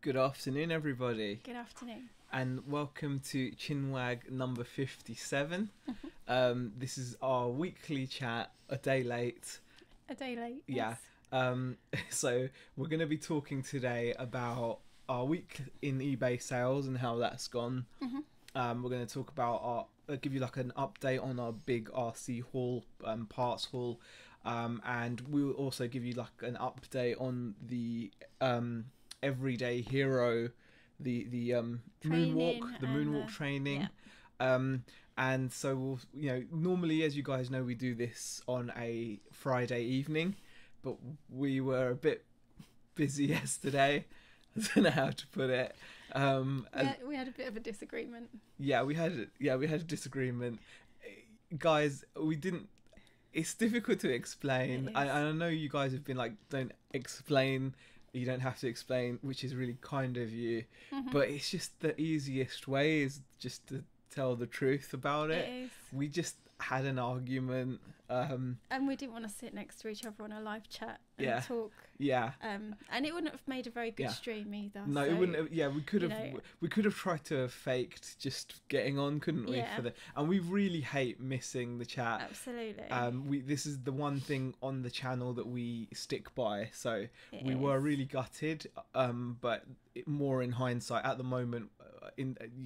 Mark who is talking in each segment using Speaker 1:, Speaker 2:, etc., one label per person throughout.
Speaker 1: Good afternoon, everybody.
Speaker 2: Good afternoon.
Speaker 1: And welcome to Chinwag number 57. This is our weekly chat, a day late.
Speaker 2: A day late.
Speaker 1: Yeah.
Speaker 2: Yes.
Speaker 1: So we're going to be talking today about our week in eBay sales and how that's gone. We're going to talk about give you like an update on our big RC haul, parts haul. And we will also give you like an update on the everyday hero, the moonwalk training.
Speaker 2: Yeah.
Speaker 1: And so we'll, normally, as you guys know, we do this on a Friday evening, but we were a bit busy yesterday. I don't know how to put it.
Speaker 2: We had a bit of a disagreement.
Speaker 1: Yeah, we had a disagreement, guys. We didn't. It's difficult to explain. I know you guys have been like, don't explain. You don't have to explain, which is really kind of you. But it's just the easiest way is just to tell the truth about it.
Speaker 2: It is.
Speaker 1: We just had an argument.
Speaker 2: And we didn't want to sit next to each other on a live chat and talk.
Speaker 1: Yeah.
Speaker 2: And it wouldn't have made a very good stream either.
Speaker 1: No, it wouldn't have. Yeah, we could have. We could have tried to have faked just getting on, couldn't we?
Speaker 2: Yeah.
Speaker 1: And we really hate missing the chat.
Speaker 2: Absolutely.
Speaker 1: This is the one thing on the channel that we stick by. So we were really gutted. But more in hindsight, at the moment,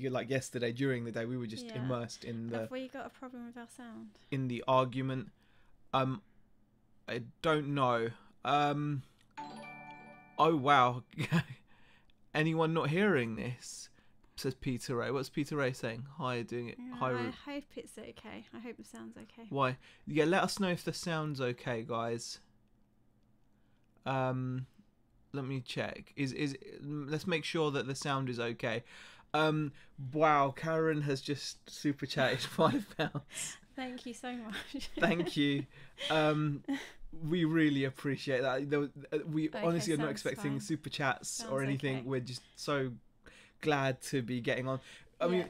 Speaker 1: like yesterday during the day, we were just immersed in the.
Speaker 2: Have we got a problem with our sound?
Speaker 1: In the argument. I don't know. Oh wow. Anyone not hearing this? Says Peter Ray. What's Peter Ray saying? Hi, doing it.
Speaker 2: Yeah,
Speaker 1: Hi.
Speaker 2: I hope it's okay. I hope the sound's okay.
Speaker 1: Why? Yeah, let us know if the sound's okay, guys. Let me check. Let's make sure that the sound is okay. Wow, Karen has just super chatted £5.
Speaker 2: Thank you so much.
Speaker 1: Thank you. We really appreciate that. We honestly are not expecting super chats or anything. Okay. We're just so glad to be getting on. I mean,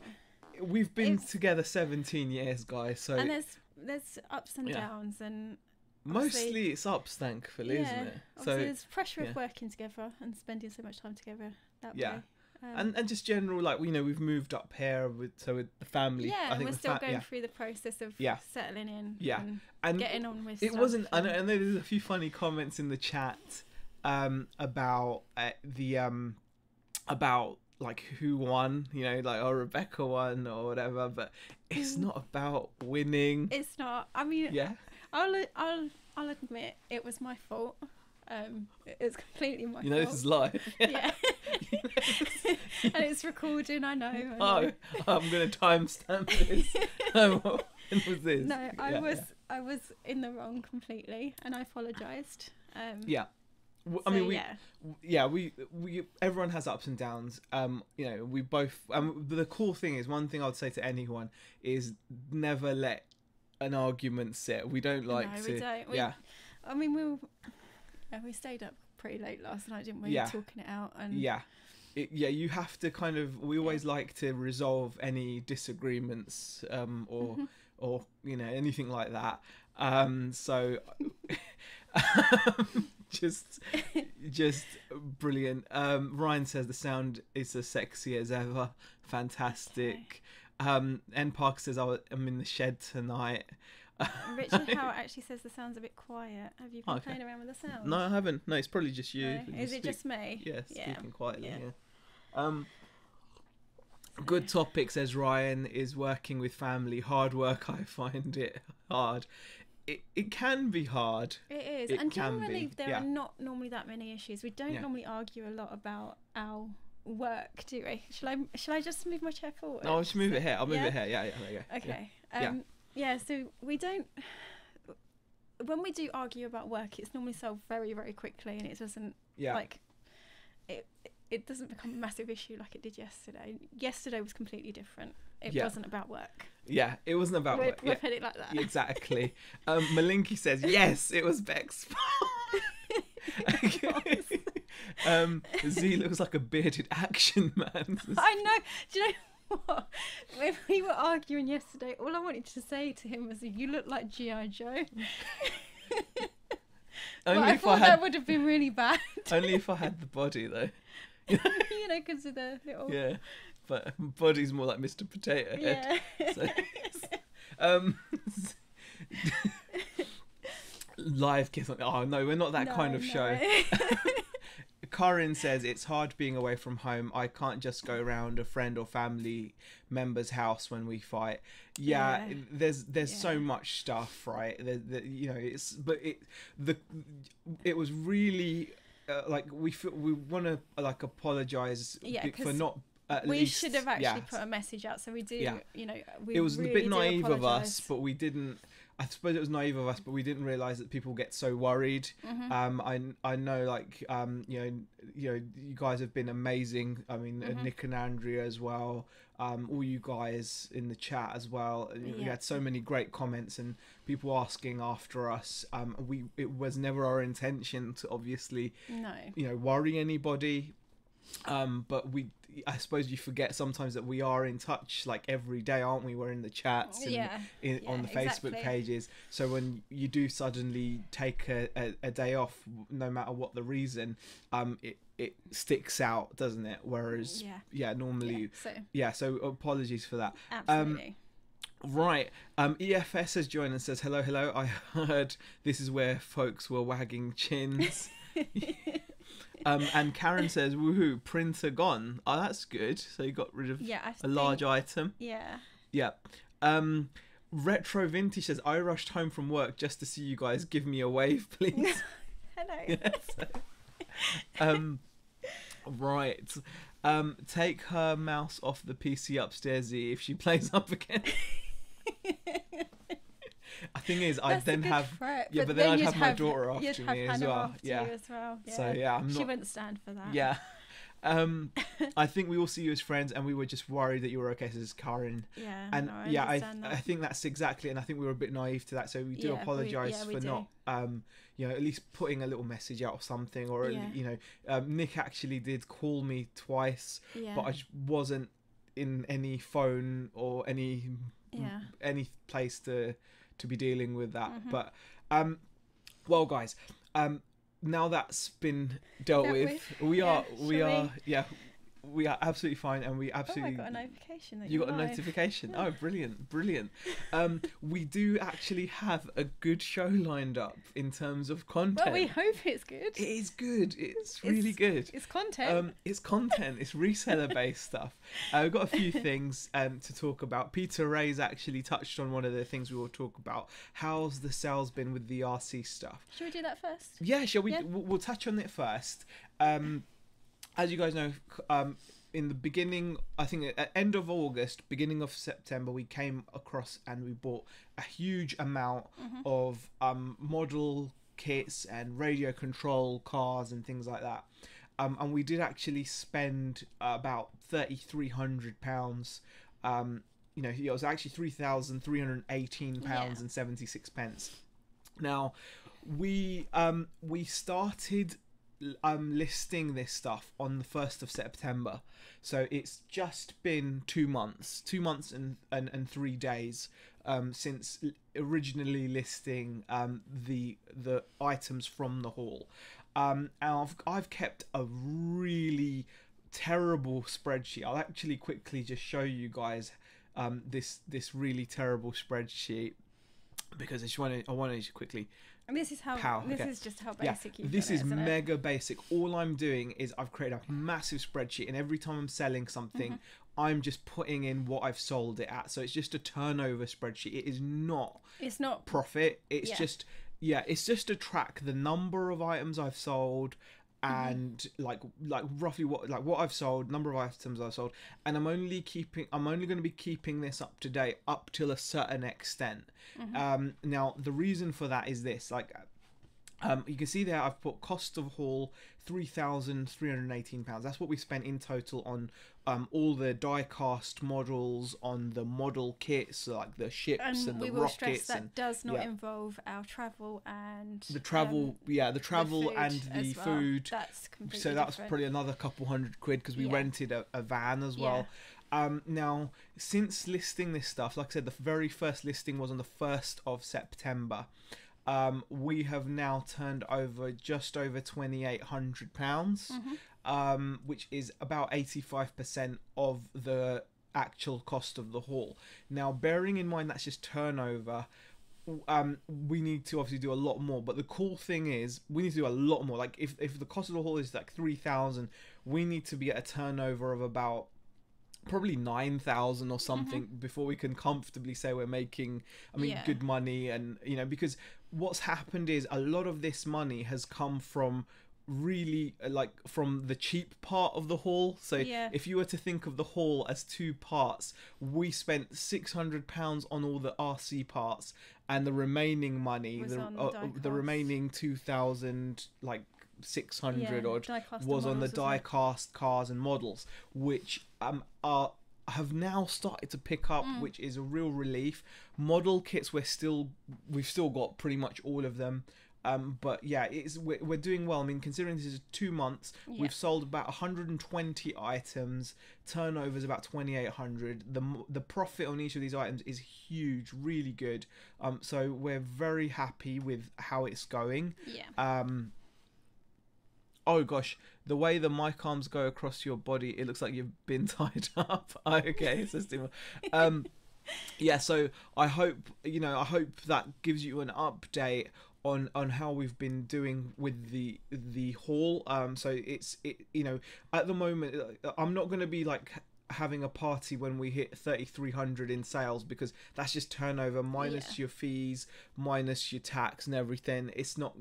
Speaker 1: we've been together 17 years, guys. So
Speaker 2: and there's ups and downs, and
Speaker 1: mostly it's ups, thankfully, isn't it?
Speaker 2: So there's pressure of working together and spending so much time together that way.
Speaker 1: And just general, like, we've moved up here with the family.
Speaker 2: Yeah,
Speaker 1: I think
Speaker 2: we're still going through the process of settling in.
Speaker 1: Yeah,
Speaker 2: and getting on with
Speaker 1: it
Speaker 2: stuff.
Speaker 1: Wasn't. I know there's a few funny comments in the chat about about like who won. Like Rebecca won or whatever. But it's not about winning.
Speaker 2: It's not. I mean, I'll admit it was my fault. It's completely my fault.
Speaker 1: This is live.
Speaker 2: Yeah. And it's recording, I know.
Speaker 1: I'm going to timestamp this. When was this?
Speaker 2: No, I was in the wrong completely, and I apologised.
Speaker 1: We everyone has ups and downs. We both. The cool thing is, one thing I'd say to anyone is never let an argument sit. We don't like to.
Speaker 2: We don't. I mean, we stayed up pretty late last night, didn't we? Talking it out and.
Speaker 1: You have to kind of. We always like to resolve any disagreements, or anything like that. So, just brilliant. Ryan says the sound is as sexy as ever. Fantastic. N Park says I'm in the shed tonight.
Speaker 2: Richard Howe actually says the sound's a bit quiet. Have you been playing around with the sound?
Speaker 1: No, I haven't. No, it's probably just you.
Speaker 2: No. Is it just me?
Speaker 1: Yeah, speaking quietly. Yeah. Good topic, says Ryan, is working with family. Hard work, I find it hard. It can be hard.
Speaker 2: It is. And generally there are not normally that many issues. We don't normally argue a lot about our work, do we? Shall I just move my chair forward?
Speaker 1: No, I'll just move it here. I'll move it here. Yeah, there you go.
Speaker 2: Okay. So we don't. When we do argue about work, it's normally solved very, very quickly, and it doesn't it doesn't become a massive issue like it did yesterday. Yesterday was completely different. It wasn't about work.
Speaker 1: Yeah, it wasn't about work.
Speaker 2: We've had it like that.
Speaker 1: Exactly. Malinky says yes, it was Beck's Z looks like a bearded action man.
Speaker 2: I know. Do you know what? When we were arguing yesterday, all I wanted to say to him was, "You look like G.I. Joe."
Speaker 1: Only
Speaker 2: I thought that would have been really bad.
Speaker 1: Only if I had the body, though.
Speaker 2: You know, because of the little...
Speaker 1: Yeah, but body's more like Mr. Potato Head.
Speaker 2: Yeah.
Speaker 1: So, live kiss on... Oh, no, we're not that kind of show. Karin says, it's hard being away from home. I can't just go around a friend or family member's house when we fight. Yeah. There's so much stuff, right? You know, it was really like we want to like apologize for not.
Speaker 2: We should have actually put a message out, so we do. Yeah. You know,
Speaker 1: it was
Speaker 2: really
Speaker 1: a bit naive of us, but we didn't. I suppose it was naive of us, but we didn't realise that people get so worried. I know, like, you guys have been amazing. I mean, Nick and Andrea as well. All you guys in the chat as well. We had so many great comments and people asking after us. It was never our intention to obviously, worry anybody. But I suppose you forget sometimes that we are in touch like every day, aren't we? We're in the chats and on the Facebook pages. So when you do suddenly take a day off, no matter what the reason, it sticks out, doesn't it? Whereas normally so apologies for that.
Speaker 2: Absolutely.
Speaker 1: Right. EFS has joined and says hello. I heard this is where folks were wagging chins. And Karen says, woohoo, printer gone. Oh, that's good. So you got rid of a large item. Yeah. Retro Vintage says, I rushed home from work just to see you guys. Give me a wave, please.
Speaker 2: Hello.
Speaker 1: Right. Take her mouse off the PC upstairs if she plays up again. The thing is, I'd then have but then I'd have my daughter after me as well.
Speaker 2: Yeah.
Speaker 1: So
Speaker 2: she wouldn't stand for that.
Speaker 1: Yeah. I think we all see you as friends, and we were just worried that you were okay, says Karen.
Speaker 2: Yeah.
Speaker 1: And
Speaker 2: no,
Speaker 1: I think that's exactly, and I think we were a bit naive to that. So we do apologise for not, at least putting a little message out or something, or Nick actually did call me twice, but I just wasn't in any phone or any place to be dealing with that. But well, guys, now that's been dealt with, we are absolutely fine, and we absolutely...
Speaker 2: I got a notification that
Speaker 1: you got a notification. Oh, brilliant. We do actually have a good show lined up in terms of content.
Speaker 2: Well, we hope it's good.
Speaker 1: It is good. It's really good.
Speaker 2: It's content.
Speaker 1: It's reseller based stuff. We've got a few things to talk about. Peter Ray's actually touched on one of the things we will talk about. How's the sales been with the RC stuff?
Speaker 2: Should we do that first?
Speaker 1: Yeah, shall we? Yeah. We'll touch on it first. As you guys know, in the beginning, I think at end of August, beginning of September, we came across and we bought a huge amount of model kits and radio control cars and things like that. And we did actually spend about £3,300. It was actually £3,318 and 76 pence. Now, we started listing this stuff on the 1st of September, so it's just been 2 months and 3 days since originally listing the items from the haul. And I've kept a really terrible spreadsheet. I'll actually quickly just show you guys this really terrible spreadsheet, because I wanted to quickly.
Speaker 2: And this is is just how basic you've
Speaker 1: This is
Speaker 2: isn't
Speaker 1: mega basic. All I'm doing is I've created a massive spreadsheet, and every time I'm selling something, I'm just putting in what I've sold it at. So it's just a turnover spreadsheet. It's not profit. It's just to track the number of items I've sold, and like roughly what I've sold, number of items I've sold, and I'm only going to be keeping this up to date up till a certain extent. Now the reason for that is this, you can see there I've put cost of haul £3,318. That's what we spent in total on all the die cast models, on the model kits, so like the ships and the rockets. We will stress
Speaker 2: that does not involve our travel and
Speaker 1: the travel and the food.
Speaker 2: That's completely
Speaker 1: so that's probably another couple £100 because we rented a van as well. Now, since listing this stuff, like I said, the very first listing was on the 1st of September. We have now turned over just over £2,800. which is about 85% of the actual cost of the haul. Now, bearing in mind that's just turnover, we need to obviously do a lot more, but the cool thing is we need to do a lot more. Like if the cost of the haul is like 3,000, we need to be at a turnover of about probably 9,000 or something before we can comfortably say we're making good money. And because what's happened is a lot of this money has come from really like from the cheap part of the haul. So if you were to think of the haul as two parts, we spent £600 on all the RC parts, and the remaining money, the remaining 2,000 like 600 odd was on the die cast cars and models, which have now started to pick up, which is a real relief. Model kits, we've still got pretty much all of them. But yeah, we're doing well. I mean, considering this is 2 months, we've sold about 120 items. Turnover is about 2,800. The profit on each of these items is huge, really good. So we're very happy with how it's going. Oh gosh, the way the mic arms go across your body, it looks like you've been tied up. Okay, so so I hope that gives you an update on how we've been doing with the haul. So at the moment I'm not going to be like having a party when we hit 3,300 in sales, because that's just turnover minus your fees, minus your tax and everything. It's not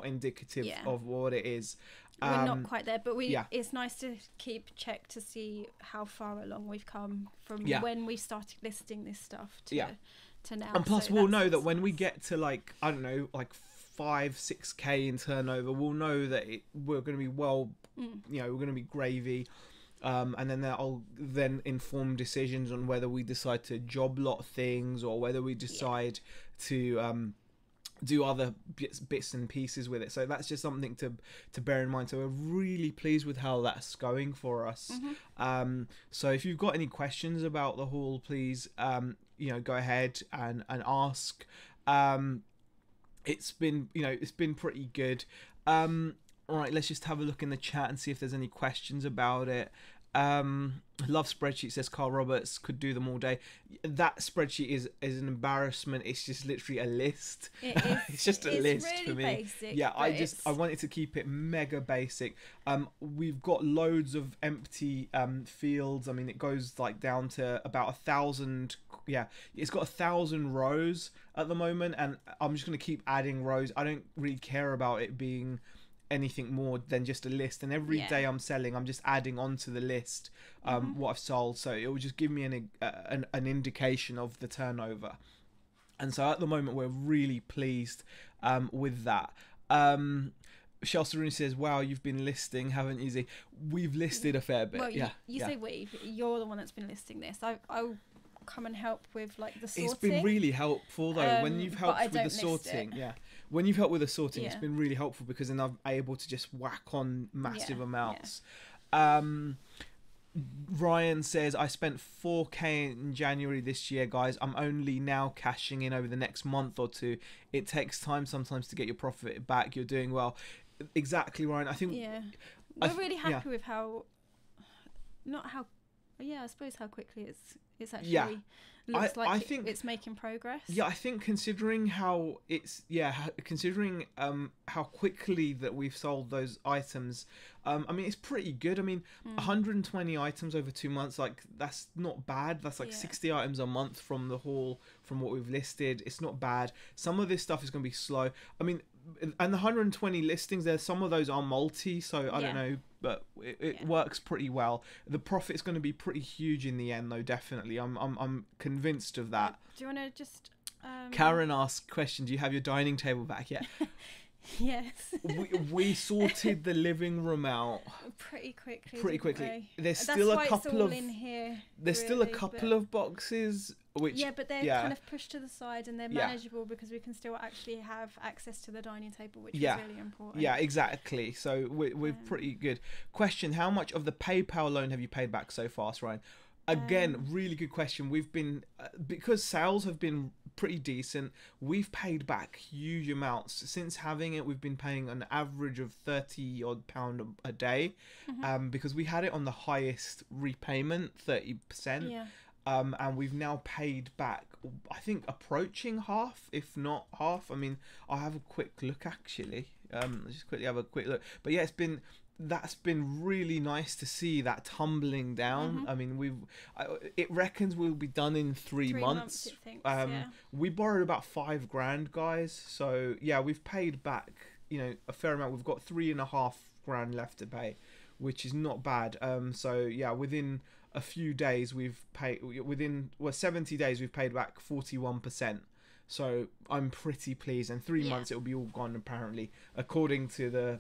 Speaker 1: indicative of what it is.
Speaker 2: We're not quite there, but it's nice to keep check to see how far along we've come from when we started listing this stuff to now.
Speaker 1: And plus we'll know that when we get to like, I don't know, like 5-6k in turnover, we'll know that we're going to be we're going to be gravy. And then that'll then inform decisions on whether we decide to job lot things or whether we decide to do other bits and pieces with it. So that's just something to bear in mind. So we're really pleased with how that's going for us. So if you've got any questions about the haul, please go ahead and ask. It's been pretty good. All right, let's just have a look in the chat and see if there's any questions about it. Love spreadsheet, says Carl Roberts, could do them all day. That spreadsheet is an embarrassment. It's just literally a list. It's just a list really for me.
Speaker 2: Basic,
Speaker 1: I wanted to keep it mega basic. We've got loads of empty fields. I mean, it goes like down to about 1,000. It's got 1,000 rows at the moment, and I'm just going to keep adding rows. I don't really care about it being anything more than just a list, and every day I'm selling, I'm just adding onto the list what I've sold, so it will just give me an indication of the turnover. And so at the moment we're really pleased with that. Chelsea Rooney says, wow, you've been listing, haven't you, Z? We've listed a fair bit.
Speaker 2: Well, you say we, but you're the one that's been listing this. I'll come and help with like the sorting.
Speaker 1: It's been really helpful though when you've helped with the sorting. When you've helped with the sorting, it's been really helpful, because then I'm able to just whack on massive amounts. Ryan says, I spent 4k in January this year, guys. I'm only now cashing in over the next month or two. It takes time sometimes to get your profit back. You're doing well. Exactly, Ryan. I think
Speaker 2: we're really happy with how I suppose how quickly it's actually looks like I think it's making progress.
Speaker 1: I think considering how how quickly that we've sold those items, I mean, it's pretty good. I mean, 120 items over 2 months, like that's not bad. That's like 60 items a month from the haul, from what we've listed. It's not bad. Some of this stuff is going to be slow. I mean, and the 120 listings there, some of those are multi, so I don't know, but it works pretty well. The profit is going to be pretty huge in the end, though. Definitely, I'm convinced of that.
Speaker 2: Do you want to just?
Speaker 1: Karen asked, question: do you have your dining table back yet?
Speaker 2: Yes.
Speaker 1: we sorted the living room out
Speaker 2: pretty quickly.
Speaker 1: There's still a couple of
Speaker 2: in here.
Speaker 1: There's still a couple of boxes. Which,
Speaker 2: but they're kind of pushed to the side, and they're manageable because we can still actually have access to the dining table, which is really important. Yeah, exactly.
Speaker 1: So we're pretty good. Question: how much of the PayPal loan have you paid back so far, Ryan? Again, really good question. We've been because sales have been pretty decent. We've paid back huge amounts since having it. We've been paying an average of £30 a day, because we had it on the highest repayment, 30%.
Speaker 2: Yeah.
Speaker 1: And we've now paid back, I think, approaching half, if not half. I mean, I'll have a quick look actually. Let's just quickly have a quick look. But yeah, that's been really nice to see that tumbling down. I mean, it reckons we'll be done in 3 months.
Speaker 2: It thinks, yeah.
Speaker 1: We borrowed about $5,000, guys. So yeah, we've paid back, a fair amount. We've got $3,500 left to pay, which is not bad. So yeah, within a few days we've paid, 70 days we've paid back 41%. So I'm pretty pleased. In 3 months it'll be all gone, apparently, according to the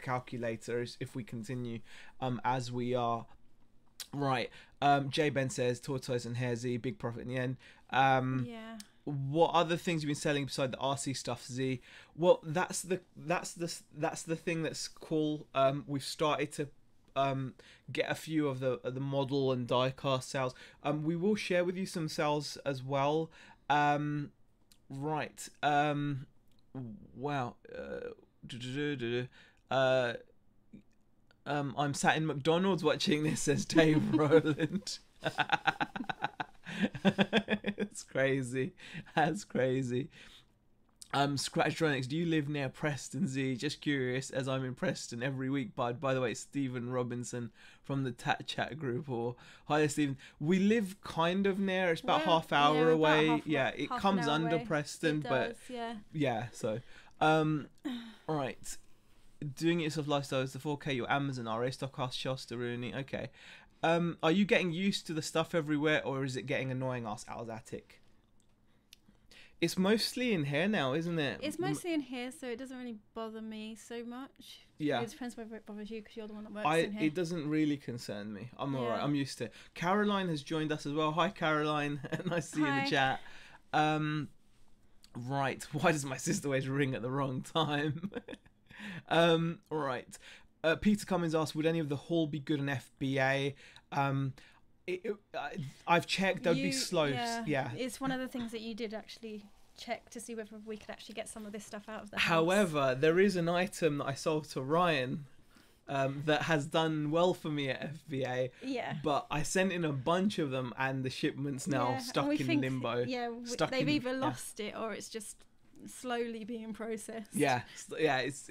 Speaker 1: calculators, if we continue as we are. Right. J Ben says Tortoise and Hare Z, big profit in the end.
Speaker 2: Yeah.
Speaker 1: What other things you've been selling beside the RC stuff, Z? Well, that's the thing that's cool. We've started to get a few of the model and diecast sales. We will share with you some sales as well. Right. Wow. I'm sat in McDonald's watching this, says Dave Rowland. It's crazy. That's crazy. Scratchtronics, do you live near Preston, Z? Just curious, as I'm in Preston every week. But by the way, it's Stephen Robinson from the Tat Chat group. Or hi there, Stephen. We live kind of near. It's about half hour away. It comes under Preston, but yeah. So, right. Doing it yourself lifestyle is the 4K. Your Amazon RA Stockhouse Shasta Rooney. Okay. Are you getting used to the stuff everywhere, or is it getting annoying? Asked Alzatic. It's mostly in here now, isn't it?
Speaker 2: It's mostly in here, so it doesn't really bother me so much. Yeah. It depends whether it bothers you, because you're the one that works in here.
Speaker 1: It doesn't really concern me. I'm alright. I'm used to it. Caroline has joined us as well. Hi, Caroline. Nice to see you in the chat. Right. Why does my sister always ring at the wrong time? Right. Peter Cummins asked, would any of the haul be good on FBA? I've checked. There'd be slow. Yeah,
Speaker 2: it's one of the things that you did actually check to see whether we could actually get some of this stuff out of the house.
Speaker 1: However, there is an item that I sold to Ryan that has done well for me at FBA.
Speaker 2: Yeah.
Speaker 1: But I sent in a bunch of them, and the shipment's now stuck in limbo.
Speaker 2: Yeah, they've either lost it or it's just slowly being processed.
Speaker 1: Yeah, it's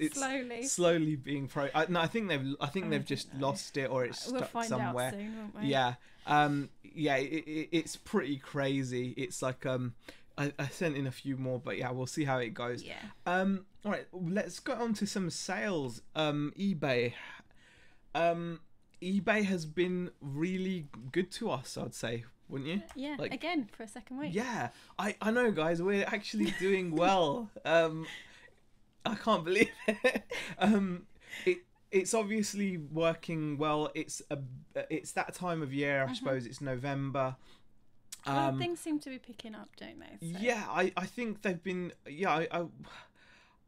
Speaker 1: slowly being no, I think they've just lost it, or it's stuck somewhere.
Speaker 2: We'll find out soon, won't we?
Speaker 1: Yeah. It's pretty crazy. It's like I sent in a few more, but yeah, we'll see how it goes.
Speaker 2: Yeah.
Speaker 1: All right, let's go on to some sales. eBay. eBay has been really good to us, I'd say. Wouldn't you?
Speaker 2: Yeah, again for a second week.
Speaker 1: Yeah, I know, guys. We're actually doing well. I can't believe it. It's obviously working well. It's that time of year, I suppose. It's November.
Speaker 2: Well, things seem to be picking up, don't they? So.
Speaker 1: Yeah, I think they've been. Yeah,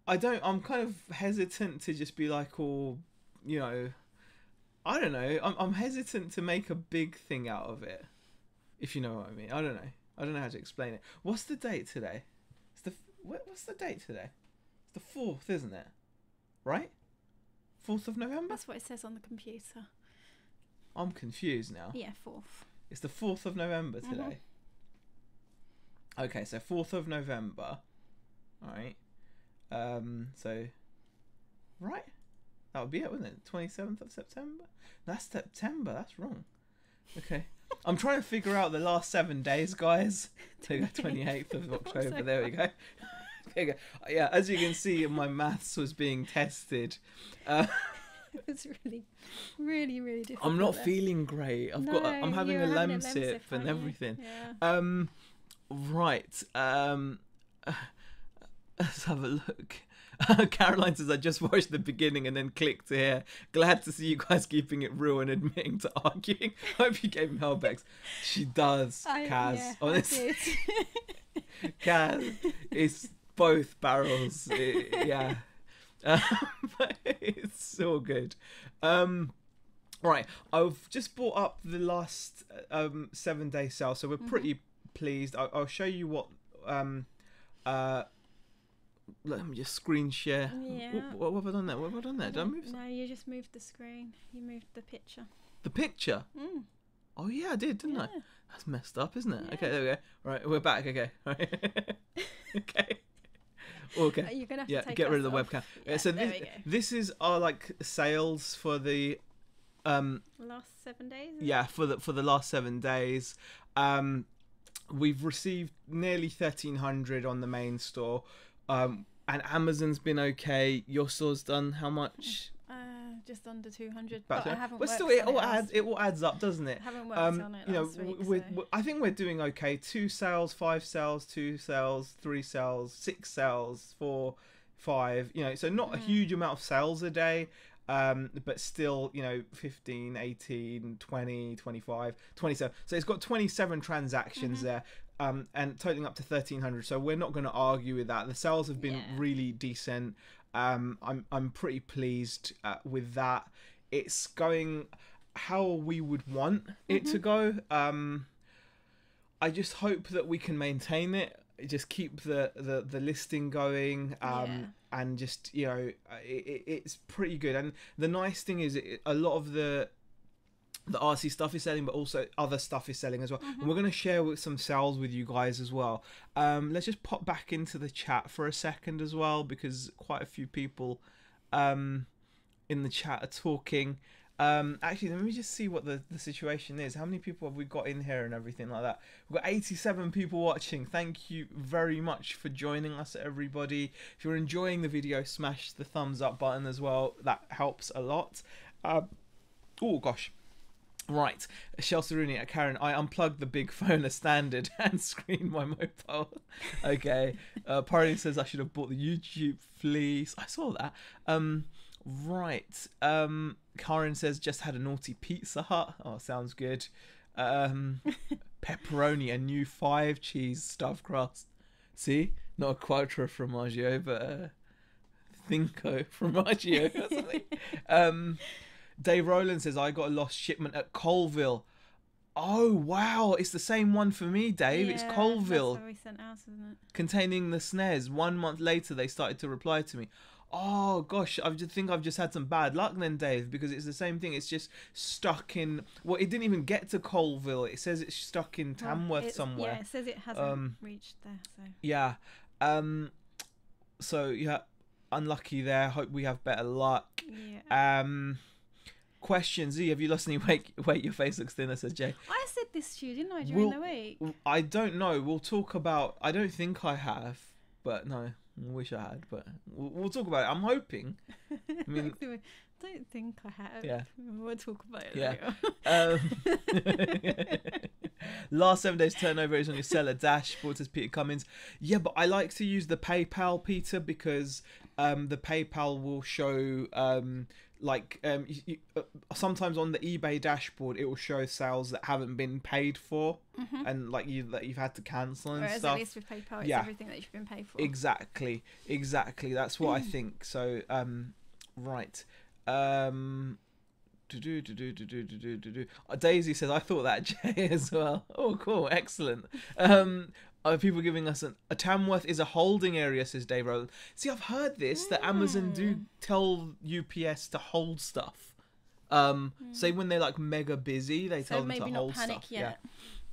Speaker 1: I'm kind of hesitant to just be like, I don't know. I'm hesitant to make a big thing out of it. If you know what I mean. I don't know how to explain it. What's the date today? What's the date today? It's the 4th, isn't it? Right? 4th of November?
Speaker 2: That's what it says on the computer.
Speaker 1: I'm confused now.
Speaker 2: Yeah, 4th.
Speaker 1: It's the 4th of November today. Okay, so 4th of November. Alright. So... Right? That would be it, wouldn't it? 27th of September? That's September. That's wrong. Okay. I'm trying to figure out the last 7 days, guys. 28th of October. There we go. There you go. Yeah, as you can see, my maths was being tested.
Speaker 2: It's really, really, really difficult.
Speaker 1: I'm not feeling great. I'm having a lemsip and everything.
Speaker 2: Yeah.
Speaker 1: Right. Let's have a look. Caroline says, I just watched the beginning and then clicked to here. Glad to see you guys keeping it real and admitting to arguing. Hope you gave him Hellbecks. She does, Kaz.
Speaker 2: Yeah,
Speaker 1: honestly. Kaz, it's both barrels. Yeah. But it's all good. Right. I've just brought up the last 7-day sale, so we're pretty pleased. I'll show you let me just screen share.
Speaker 2: Yeah.
Speaker 1: What have I done there? What have I done there? Did I move?
Speaker 2: No, you just moved the screen. You moved the picture.
Speaker 1: The picture?
Speaker 2: Mm.
Speaker 1: Oh yeah, I did, didn't I? That's messed up, isn't it?
Speaker 2: Yeah.
Speaker 1: Okay, there we go. Right, we're back. Okay. Right. Okay. Okay.
Speaker 2: You're gonna have to take
Speaker 1: get rid of the
Speaker 2: off.
Speaker 1: webcam.
Speaker 2: Yeah,
Speaker 1: So
Speaker 2: there we go.
Speaker 1: this is our like sales for the
Speaker 2: Last 7 days.
Speaker 1: for the last 7 days. We've received nearly 1,300 on the main store, and Amazon's been okay. Your store's done how much?
Speaker 2: Just under 200.
Speaker 1: But
Speaker 2: I haven't.
Speaker 1: But
Speaker 2: worked
Speaker 1: still,
Speaker 2: on
Speaker 1: it all adds up, doesn't it?
Speaker 2: I haven't worked on it last week.
Speaker 1: I think we're doing okay. 2 sales, 5 sales, 2 sales, 3 sales, 6 sales, 4, 5. So not a huge amount of sales a day. But still, 15, 18, 20, 25, 27. So it's got 27 transactions there, and totaling up to 1,300. So we're not going to argue with that. The sales have been really decent. I'm pretty pleased with that. It's going how we would want it to go. I just hope that we can maintain it. Just keep the listing going. And just it's pretty good. And the nice thing is a lot of the RC stuff is selling, but also other stuff is selling as well. And we're going to share some sales with you guys as well. Let's just pop back into the chat for a second as well, because quite a few people in the chat are talking. Actually, let me just see what the situation is. How many people have we got in here and everything like that? We've got 87 people watching. Thank you very much for joining us, everybody. If you're enjoying the video, smash the thumbs up button as well. That helps a lot. Oh gosh. Right, Chelsea Rooney at Karen. I unplugged the big phone as standard and screened my mobile. Okay. Party says I should have bought the YouTube fleece. I saw that. Right. Karen says just had a naughty Pizza Hut. Oh, sounds good. Pepperoni, a new 5 cheese stuffed crust. See, not a Quattro Formaggio, but a Cinco Formaggio or something. Dave Rowland says I got a lost shipment at Colville. Oh wow, it's the same one for me, Dave. It's Colville.
Speaker 2: That's what we sent out, isn't it?
Speaker 1: Containing the snares. 1 month later, they started to reply to me. Oh gosh, I think I've just had some bad luck then, Dave, because it's the same thing. It's just stuck in. Well, it didn't even get to Colville. It says it's stuck in Tamworth somewhere.
Speaker 2: Yeah, it says it hasn't reached there. So
Speaker 1: yeah, so yeah, unlucky there. Hope we have better luck.
Speaker 2: Yeah.
Speaker 1: Question Z, have you lost any weight? Your face looks thinner, says Jay.
Speaker 2: I said this to you, didn't I, during the week?
Speaker 1: I don't know. We'll talk about. I don't think I have, but no. I wish I had, but we'll talk about it. I'm hoping. I mean,
Speaker 2: I don't think I have.
Speaker 1: Yeah.
Speaker 2: We'll talk about it
Speaker 1: later. Last 7 days turnover is on your seller dashboard, says Peter Cummins. Yeah, but I like to use the PayPal, Peter, because the PayPal will show sometimes on the eBay dashboard it will show sales that haven't been paid for, and that you've had to cancel and
Speaker 2: Whereas
Speaker 1: stuff.
Speaker 2: At least with PayPal, it's everything that you've been paid for.
Speaker 1: Exactly. That's what I think. So right. Daisy says I thought that, Jay, as well. Oh, cool, excellent. Are people giving us a Tamworth is a holding area, says Dave Rowland. See, I've heard this that Amazon do tell UPS to hold stuff. Say when they're like mega busy, they tell them to hold stuff.
Speaker 2: So maybe not panic yet.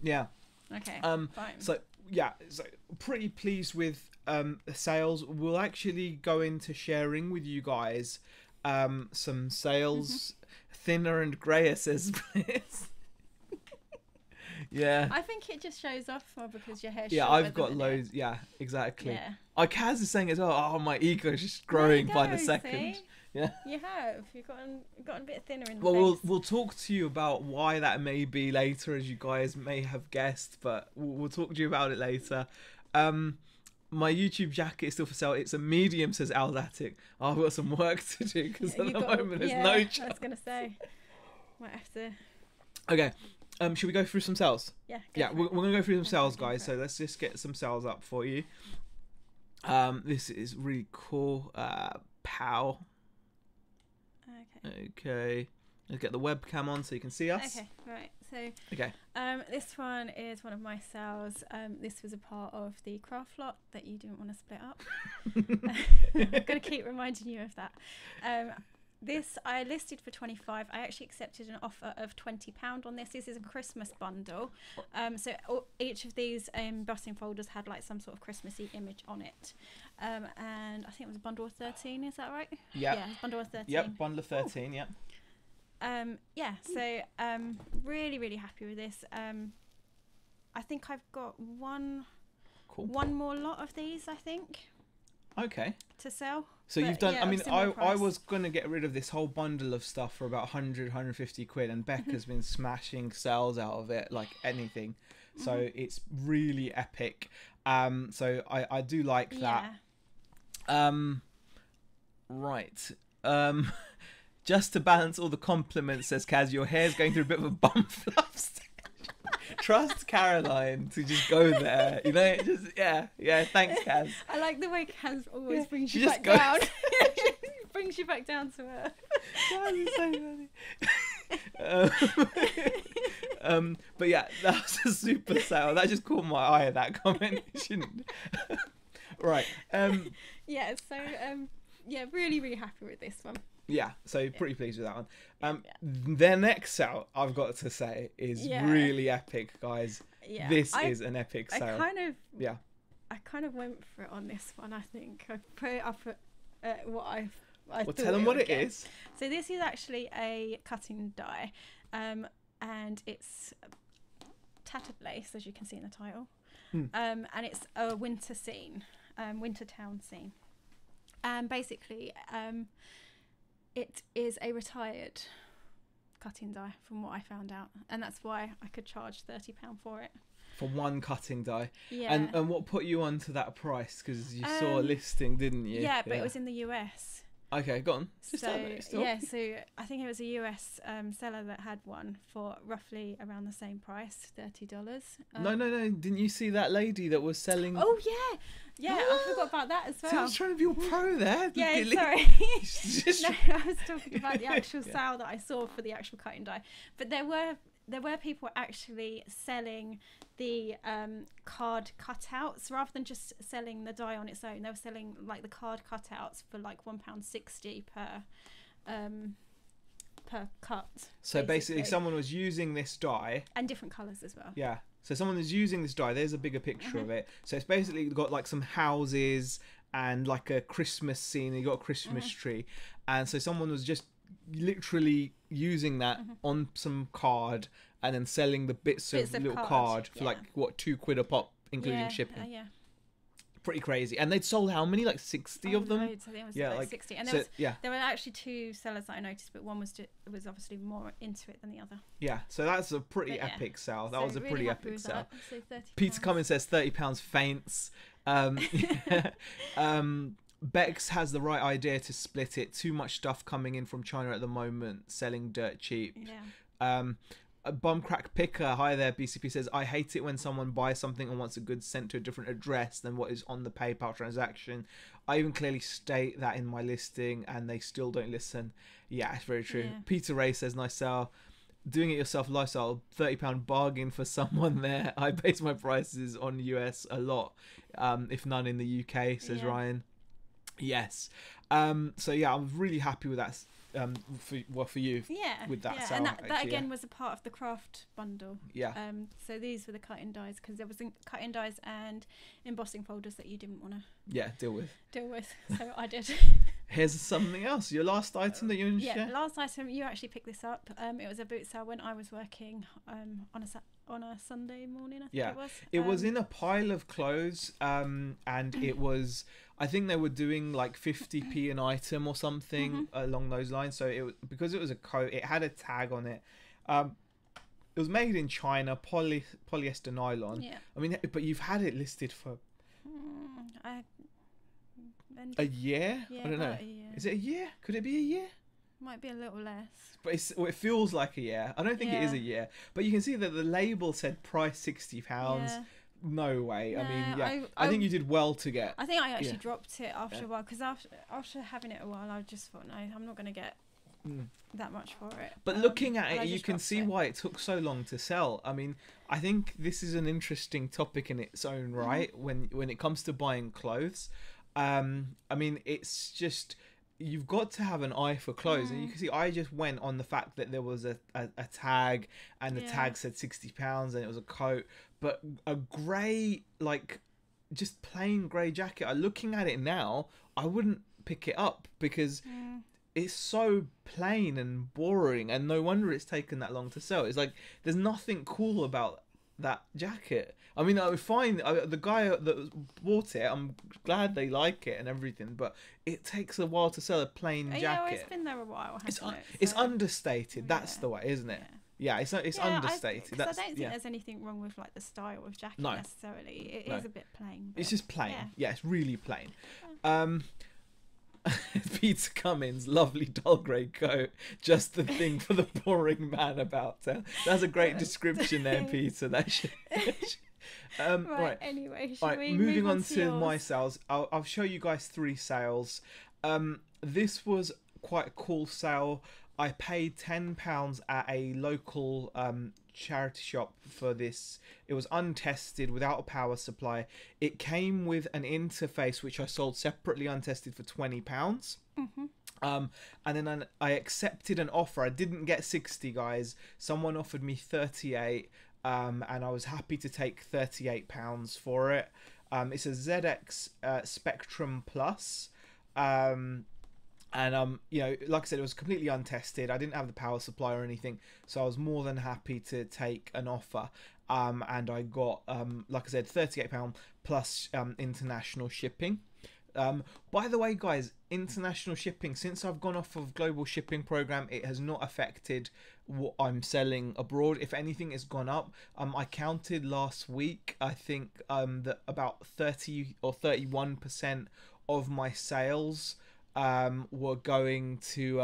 Speaker 1: Yeah.
Speaker 2: Okay.
Speaker 1: Fine. So pretty pleased with the sales. We'll actually go into sharing with you guys some sales. Thinner and grayer, says Bliss. Yeah.
Speaker 2: I think it just shows off more because your hair's
Speaker 1: shorter. Yeah, I've got loads. Yeah, exactly.
Speaker 2: Yeah.
Speaker 1: Kaz is saying as well, oh, my ego is just growing by the second.
Speaker 2: See?
Speaker 1: Yeah.
Speaker 2: You have. You've gotten a bit thinner in the
Speaker 1: face. We'll talk to you about why that may be later, as you guys may have guessed, but we'll talk to you about it later. My YouTube jacket is still for sale. It's a medium, says Aldatic. Oh, I've got some work to do because at the moment there's no chance.
Speaker 2: I was going to say. Might have to.
Speaker 1: Okay. Should we go through some sales?
Speaker 2: Yeah.
Speaker 1: We're going to go through some sales, guys. So let's just get some sales up for you. This is really cool. Pow.
Speaker 2: Okay.
Speaker 1: Okay. Let's get the webcam on so you can see us.
Speaker 2: Okay, right. So,
Speaker 1: okay.
Speaker 2: This one is one of my sales. This was a part of the craft lot that you didn't want to split up. I'm going to keep reminding you of that. This I listed for 25. I actually accepted an offer of £20 on this. This is a Christmas bundle. So each of these embossing folders had like some sort of Christmassy image on it. And I think it was a bundle of 13. Is that right?
Speaker 1: Yep.
Speaker 2: Yeah, bundle of 13.
Speaker 1: Yep, bundle of 13. Yep.
Speaker 2: So really, really happy with this. I think I've got one more lot of these, I think.
Speaker 1: Okay.
Speaker 2: To sell.
Speaker 1: So you've done, I mean, I was going to get rid of this whole bundle of stuff for about 100, 150 quid, and Becca's been smashing sales out of it like anything. So it's really epic. So I do like that. Right. Just to balance all the compliments, says Kaz, your hair's going through a bit of a bum fluff stage. Trust Caroline to just go there. You know, just yeah. Thanks, Kaz.
Speaker 2: I like the way Kaz always brings you back down. She brings you back down to her.
Speaker 1: Kaz is so funny. But yeah, that was a super sale. That just caught my eye. That comment. Shouldn't. Right.
Speaker 2: Really, really happy with this one.
Speaker 1: Yeah, so pretty pleased with that one. Their next sale, I've got to say, is really epic, guys. Yeah, this is an epic sale.
Speaker 2: I kind of went for it on this one. I think I put it up at what I
Speaker 1: well, tell them what it is.
Speaker 2: So this is actually a cutting die, and it's tattered lace, as you can see in the title, and it's a winter scene, winter town scene, and basically, it is a retired cutting die, from what I found out, and that's why I could charge £30 for it.
Speaker 1: For one cutting die.
Speaker 2: Yeah.
Speaker 1: And what put you onto that price? Because you saw a listing, didn't you?
Speaker 2: Yeah, but it was in the US.
Speaker 1: Okay, go on.
Speaker 2: So I think it was a US seller that had one for roughly around the same price, $30.
Speaker 1: No. Didn't you see that lady that was selling?
Speaker 2: Oh yeah, I forgot about that as well.
Speaker 1: So I was trying to be all pro there.
Speaker 2: Yeah, sorry. No, I was talking about the actual sale that I saw for the actual cutting die. But there were people actually selling the card cutouts rather than just selling the die on its own. They were selling like the card cutouts for like £1.60 per cut.
Speaker 1: So basically someone was using this die,
Speaker 2: and different colours as well.
Speaker 1: Yeah. So someone is using this die. There's a bigger picture of it. So it's basically got like some houses and like a Christmas scene. You got a Christmas tree, and so someone was just literally using that on some card and then selling the bits of little card for like what, £2 a pop, including shipping. Pretty crazy. And they'd sold how many? Like 60 of them?
Speaker 2: Loads. I think it was like 60. And there were actually two sellers that I noticed, but one was obviously more into it than the other.
Speaker 1: Yeah, so that's a pretty epic sale. That was a pretty epic sale.
Speaker 2: So
Speaker 1: Peter Cummins says £30 faints. Bex has the right idea to split it. Too much stuff coming in from China at the moment, selling dirt cheap. Yeah. Bumcrack Picker, hi there, BCP says, I hate it when someone buys something and wants a goods sent to a different address than what is on the PayPal transaction. I even clearly state that in my listing and they still don't listen. Yeah, it's very true. Yeah. Peter Ray says, nice sale. Doing it yourself lifestyle, £30 bargain for someone there. I base my prices on US a lot, if none in the UK, says Ryan. Yes. So yeah, I'm really happy with that. For you, with that sale,
Speaker 2: and that again was a part of the craft bundle.
Speaker 1: Yeah.
Speaker 2: So these were the cutting dies, because there was cutting dies and embossing folders that you didn't want to
Speaker 1: deal with.
Speaker 2: So I did.
Speaker 1: Here's something else. Your last item that you want to share.
Speaker 2: Last item. You actually picked this up. It was a boot sale when I was working on a Sunday morning. I think it was.
Speaker 1: It was in a pile of clothes, and it was. I think they were doing like 50p an item or something along those lines. So because it was a coat, it had a tag on it. It was made in China, polyester nylon. Yeah. I mean, but you've had it listed for a year.
Speaker 2: Yeah,
Speaker 1: I don't know. Is it a year? Could it be a year?
Speaker 2: Might be a little less.
Speaker 1: But it feels like a year. I don't think it is a year. But you can see that the label said price £60. Yeah. No way. No, I mean, I think you did well to get.
Speaker 2: I think I actually dropped it after a while, because after having it a while, I just thought, no, I'm not going to get that much for it.
Speaker 1: But looking at
Speaker 2: and I
Speaker 1: it, you
Speaker 2: just
Speaker 1: can
Speaker 2: dropped
Speaker 1: see
Speaker 2: it.
Speaker 1: why it took so long to sell. I mean, I think this is an interesting topic in its own right when it comes to buying clothes. I mean, it's just you've got to have an eye for clothes, and you can see I just went on the fact that there was a tag, and the tag said £60, and it was a coat, but a grey, like just plain grey jacket. Looking at it now, I wouldn't pick it up because it's so plain and boring, and no wonder it's taken that long to sell. It's like there's nothing cool about that jacket. I mean, I would find the guy that bought it, I'm glad they like it and everything, but it takes a while to sell a plain jacket.
Speaker 2: Yeah, well, it's been there a while, hasn't it?
Speaker 1: It's understated. That's the way, isn't it? Yeah, it's understated.
Speaker 2: I don't think there's anything wrong with like the style of jacket necessarily. It is a bit plain.
Speaker 1: It's just plain. Yeah, it's really plain. Peter Cummins, lovely dull grey coat, just the thing for the boring man about town. That's a great description there, Peter. That should... right.
Speaker 2: Anyway,
Speaker 1: moving on to my sales. I'll show you guys 3 sales. This was quite a cool sale. I paid £10 at a local charity shop for this. It was untested, without a power supply. It came with an interface which I sold separately untested for £20. And then I accepted an offer. I didn't get 60, guys. Someone offered me 38, and I was happy to take £38 for it. It's a ZX Spectrum Plus. And you know, like I said, it was completely untested. I didn't have the power supply or anything, so I was more than happy to take an offer. And I got, like I said, £38 plus international shipping. By the way, guys, international shipping, since I've gone off of global shipping program, it has not affected what I'm selling abroad. If anything, it's gone up. I counted last week, I think that about 30 or 31% of my sales were going to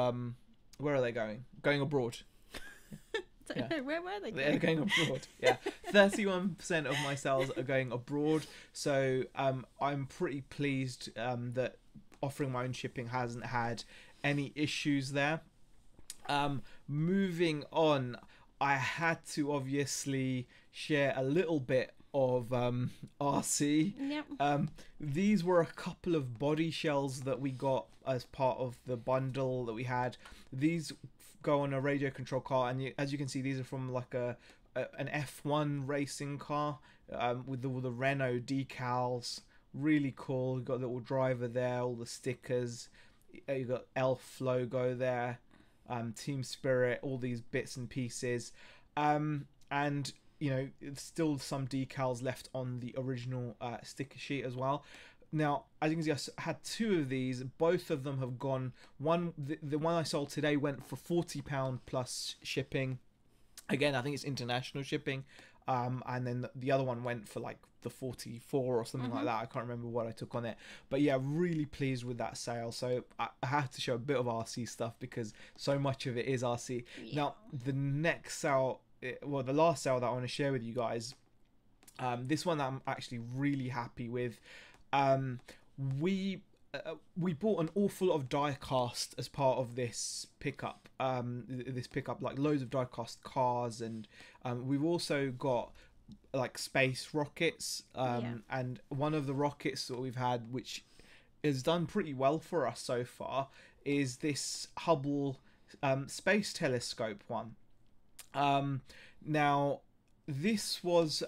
Speaker 1: where are they going? Going abroad.
Speaker 2: Where were they going?
Speaker 1: They're going abroad. Yeah, 31% of my sales are going abroad. So I'm pretty pleased that offering my own shipping hasn't had any issues there. Moving on, I had to obviously share a little bit of RC.
Speaker 2: Yep.
Speaker 1: These were a couple of body shells that we got as part of the bundle that we had. These go on a radio control car, and as you can see, these are from like an F1 racing car with all the Renault decals. Really cool. You've got a little driver there, all the stickers. You've got Elf logo there, Team Spirit, all these bits and pieces. And you know, still some decals left on the original sticker sheet as well. Now, as you can see, I had 2 of these. Both of them have gone. The one I sold today went for £40 plus shipping. Again, I think it's international shipping. And then the other one went for like the 44 or something like that. I can't remember what I took on it. But yeah, really pleased with that sale. So I have to show a bit of RC stuff because so much of it is RC. Yeah. Now, the next sale, well, the last sale that I want to share with you guys, this one I'm actually really happy with. We bought an awful lot of die cast as part of this pickup. Like loads of die cast cars, and we've also got like space rockets. And one of the rockets that we've had, which has done pretty well for us so far, is this Hubble space telescope one. Now this was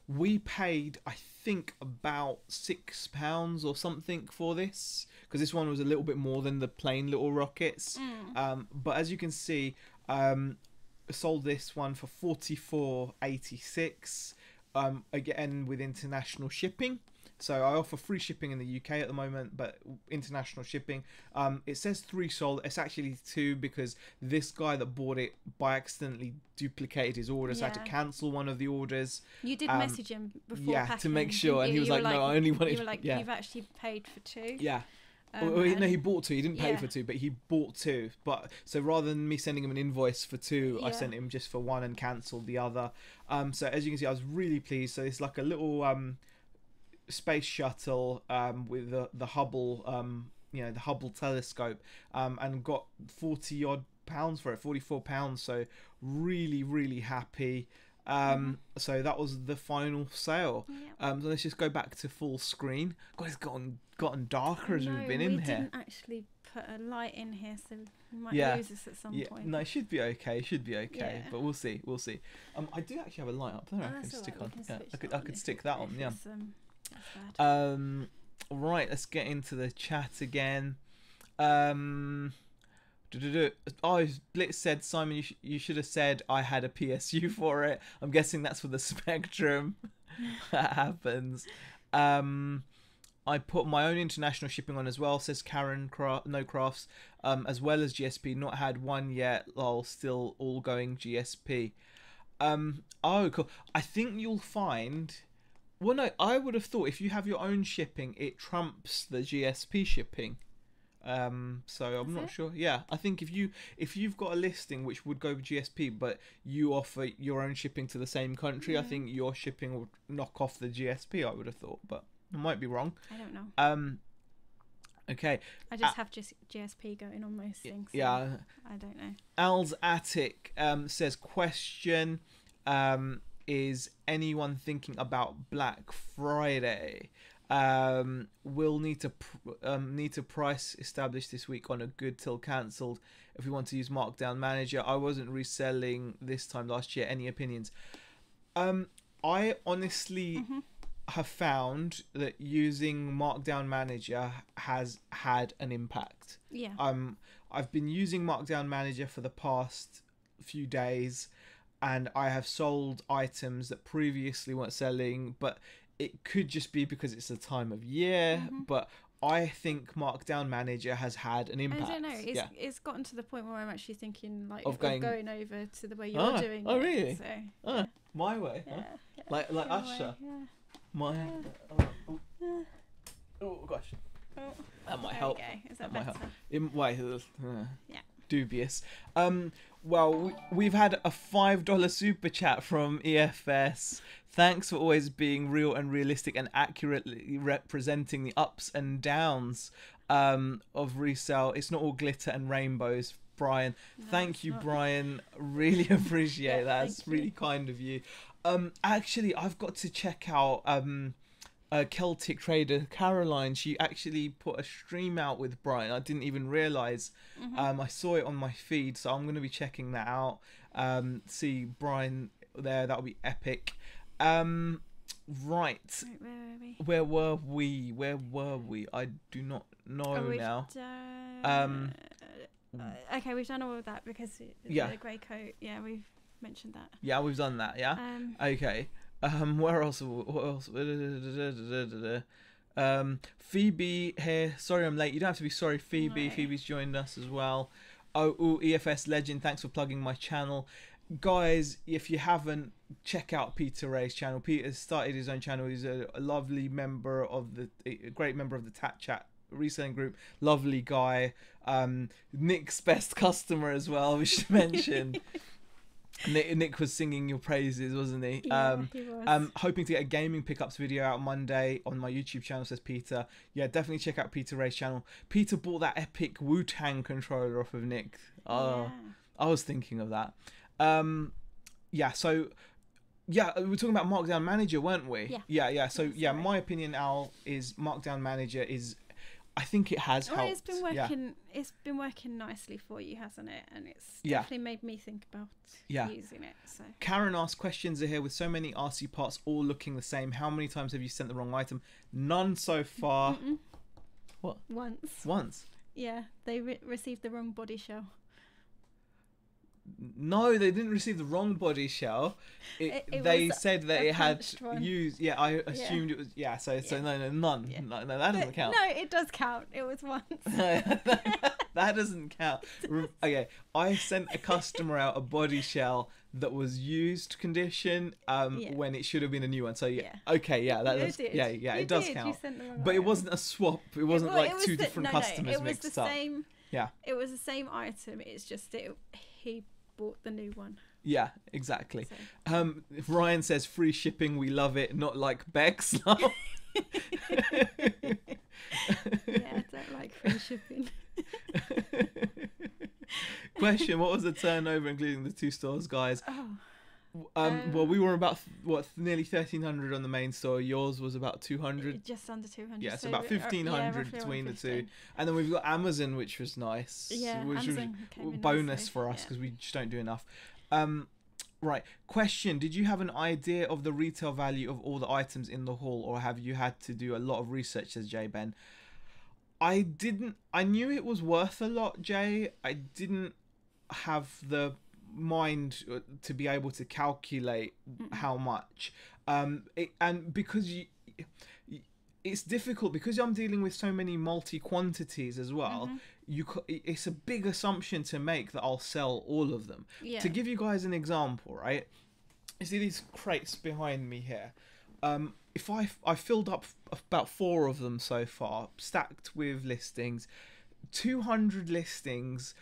Speaker 1: we paid, I think, about £6 or something for this, because this one was a little bit more than the plain little rockets. But as you can see, sold this one for £44.86, again with international shipping. So I offer free shipping in the UK at the moment, but international shipping. It says 3 sold. It's actually 2 because this guy that bought it by accidentally duplicated his order, so I had to cancel one of the orders.
Speaker 2: You did message him before packing,
Speaker 1: to make sure, and he was like, "No, I only wanted."
Speaker 2: You were like, "You've actually paid for 2."
Speaker 1: Yeah. No, he bought 2. He didn't pay for 2, but he bought 2. But so rather than me sending him an invoice for 2, I sent him just for 1 and cancelled the other. So as you can see, I was really pleased. So it's like a little space shuttle with the Hubble the Hubble telescope, and got 40 odd pounds for it, £44. So really happy. So that was the final sale. So let's just go back to full screen. God, it's gotten darker as we've been in here.
Speaker 2: We didn't actually put a light in here, so we might lose this at some point.
Speaker 1: No, it should be okay. But we'll see. I do actually have a light up there. I can stick on. I could stick that on. Right, let's get into the chat again. Blitz said, Simon, you should have said I had a PSU for it. I'm guessing that's for the Spectrum. That happens. I put my own international shipping on as well, says Karen No Crafts, as well as GSP. Not had one yet. Still all going GSP. Oh, cool. I think you'll find... Well, no, I would have thought if you have your own shipping, it trumps the GSP shipping. So I'm not sure. Yeah, I think if you've got a listing which would go with GSP, but you offer your own shipping to the same country, I think your shipping would knock off the GSP. I would have thought, but I might be wrong.
Speaker 2: I don't know.
Speaker 1: Okay.
Speaker 2: I just have GSP going on most things. So
Speaker 1: yeah.
Speaker 2: I don't know.
Speaker 1: Al's Attic says, question, is anyone thinking about Black Friday? We'll need to price establish this week on a good till cancelled if we want to use Markdown Manager. I wasn't reselling this time last year. Any opinions? I honestly have found that using Markdown Manager has had an impact.
Speaker 2: Yeah.
Speaker 1: I've been using Markdown Manager for the past few days, and I have sold items that previously weren't selling, but it could just be because it's the time of year, but I think Markdown Manager has had an impact.
Speaker 2: I don't know. It's gotten to the point where I'm actually thinking of going over to the way you're doing it.
Speaker 1: Oh, really?
Speaker 2: So,
Speaker 1: my way?
Speaker 2: Yeah,
Speaker 1: huh?
Speaker 2: yeah.
Speaker 1: Like Usher?
Speaker 2: Yeah.
Speaker 1: My... Oh, gosh.
Speaker 2: Oh,
Speaker 1: that might help.
Speaker 2: Is that better?
Speaker 1: Yeah. Dubious. Well, we've had a $5 super chat from EFS. Thanks for always being real and realistic and accurately representing the ups and downs of resale. It's not all glitter and rainbows, Brian. No, thank you, Brian. Really appreciate that. It's really kind of you. Actually, I've got to check out Celtic trader Caroline. She actually put a stream out with Brian. I didn't even realise. I saw it on my feed, so I'm going to be checking that out. See Brian there. That'll be epic. Right. Where were we? I do not know now.
Speaker 2: Okay, we've done all of that because the grey coat. Yeah, we've mentioned that.
Speaker 1: Yeah, we've done that. Yeah. Okay. Where else? Phoebe here. Sorry I'm late. You don't have to be sorry, Phoebe. No. Phoebe's joined us as well. Oh, EFS Legend. Thanks for plugging my channel. Guys, if you haven't, check out Peter Ray's channel. Peter started his own channel. He's a lovely member of a great member of the Tat Chat reselling group. Lovely guy. Nick's best customer as well, we should mention. Nick was singing your praises, wasn't he?
Speaker 2: Yeah, he was.
Speaker 1: Hoping to get a gaming pickups video out Monday on my YouTube channel, says Peter. Yeah, definitely check out Peter Ray's channel. Peter bought that epic Wu-Tang controller off of Nick. I was thinking of that. So we were talking about Markdown Manager, weren't we? Yeah. So my opinion, Al, is Markdown Manager is, I think it has helped.
Speaker 2: It's been working. It's been working nicely for you, hasn't it? And it's definitely made me think about using it. So
Speaker 1: Karen asks, questions are here with so many RC parts all looking the same. How many times have you sent the wrong item? None so far. What? Once.
Speaker 2: Yeah, they received the wrong body shell.
Speaker 1: No, they didn't receive the wrong body shell. They said that it had used. Yeah, I assumed it was. Yeah, so no, none. Yeah. No, that doesn't count.
Speaker 2: No, it does count. It was once.
Speaker 1: That doesn't count. Okay, I sent a customer out a body shell that was used condition when it should have been a new one. So it does count. But it wasn't a swap. It wasn't two different customers mixed up. Yeah.
Speaker 2: It was the same item. It's just he bought the new one.
Speaker 1: Yeah, exactly. So. Ryan says free shipping. We love it. Not like Bex.
Speaker 2: Yeah, I don't like free
Speaker 1: Question: What was the turnover, including the 2 stores, guys?
Speaker 2: Oh.
Speaker 1: Well, we were about nearly 1,300 on the main store. Yours was about 200.
Speaker 2: Just under 200.
Speaker 1: Yeah, so about 1,500 between the two. And then we've got Amazon, which was nice.
Speaker 2: Yeah,
Speaker 1: which
Speaker 2: Amazon
Speaker 1: was bonus for us because we just don't do enough. Right. Question: Did you have an idea of the retail value of all the items in the haul, or have you had to do a lot of research? Says Jay Ben. I didn't. I knew it was worth a lot, Jay. I didn't have the mind to be able to calculate how much. And because it's difficult because I'm dealing with so many multi quantities as well. It's a big assumption to make that I'll sell all of them.
Speaker 2: Yeah.
Speaker 1: To give you guys an example, right? You see these crates behind me here. If I filled up about 4 of them so far, stacked with listings, 200 listings.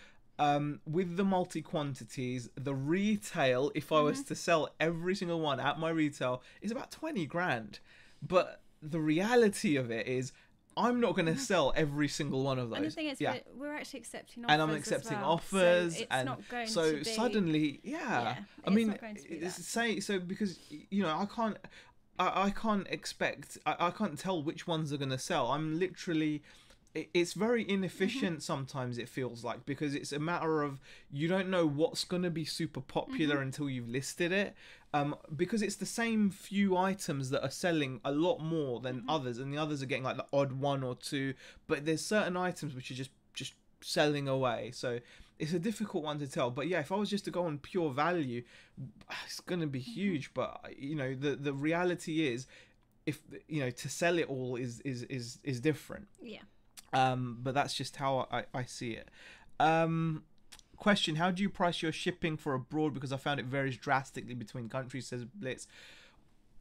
Speaker 1: With the multi quantities, the retail, if I was to sell every single one at my retail, is about 20 grand. But the reality of it is, I'm not going to sell every single one of those.
Speaker 2: And the thing is, we're actually accepting offers.
Speaker 1: And I'm accepting
Speaker 2: as well.
Speaker 1: offers,
Speaker 2: so it's
Speaker 1: and
Speaker 2: not going
Speaker 1: so
Speaker 2: to be,
Speaker 1: suddenly, I mean,
Speaker 2: not going to be that.
Speaker 1: say so because I can't expect, I can't tell which ones are going to sell. I'm literally. It's very inefficient sometimes, it feels like, because it's a matter of you don't know what's going to be super popular until you've listed it, because it's the same few items that are selling a lot more than others, and the others are getting like the odd 1 or 2, but there's certain items which are just selling away, so it's a difficult one to tell. But yeah, if I was just to go on pure value, it's going to be huge. But the reality is, if to sell it all is different.
Speaker 2: Yeah.
Speaker 1: But that's just how I see it. Question: How do you price your shipping for abroad? Because I found it varies drastically between countries, says Blitz.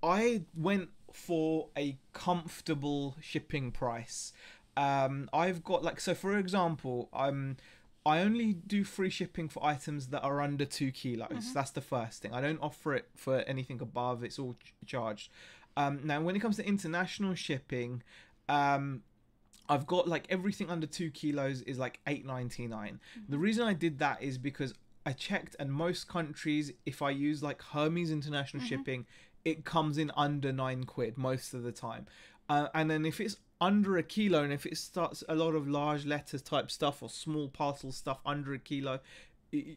Speaker 1: I went for a comfortable shipping price. I've got so for example, I only do free shipping for items that are under 2 kilos. That's the first thing. I don't offer it for anything above. It's all charged. Now, when it comes to international shipping, I've got everything under 2 kilos is $8.99. The reason I did that is because I checked, and most countries, if I use Hermes International Shipping, it comes in under £9 most of the time. And then if it's under a kilo, and if it starts a lot of large letters type stuff or small parcel stuff under a kilo,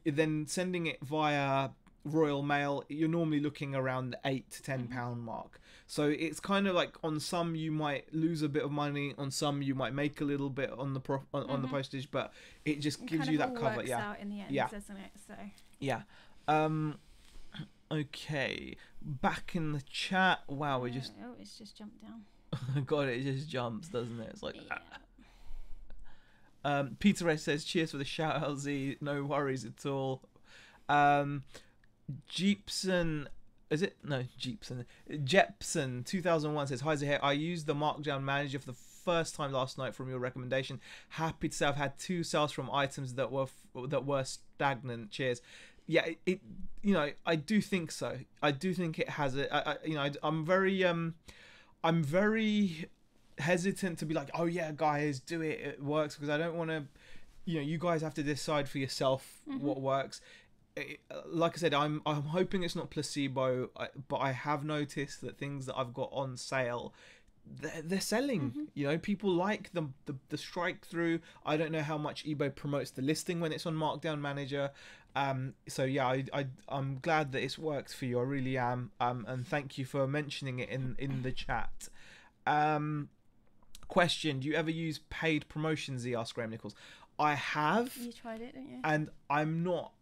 Speaker 1: then sending it via Royal Mail, you're normally looking around the £8 to £10 mark. So it's kind of on some you might lose a bit of money, on some you might make a little bit on the on the postage, but it just gives you that cover.
Speaker 2: Works out in the end, doesn't it? So
Speaker 1: yeah. Okay, back in the chat. Wow, we just
Speaker 2: it's just jumped down.
Speaker 1: God, it just jumps, doesn't it? It's Peter S says, cheers for the shout out, Z. No worries at all. Jeepson, is it? No, Jepson 2001 says, hi Zahir, I used the Markdown Manager for the first time last night from your recommendation. Happy to say I've had 2 sales from items that were stagnant. Cheers. Yeah, I do think so. I do think it has I'm very hesitant to be like, oh yeah, guys, do it. It works, because I don't want to. You guys have to decide for yourself what works. Like I said, I'm hoping it's not placebo, but I have noticed that things that I've got on sale, they're selling. People like the strike through. I don't know how much eBay promotes the listing when it's on Markdown Manager. So yeah, I'm glad that it's worked for you. I really am. And thank you for mentioning it in the chat. Question: Do you ever use paid promotions? Z asked Graham Nichols. I have.
Speaker 2: You tried it, didn't you?
Speaker 1: And I'm not.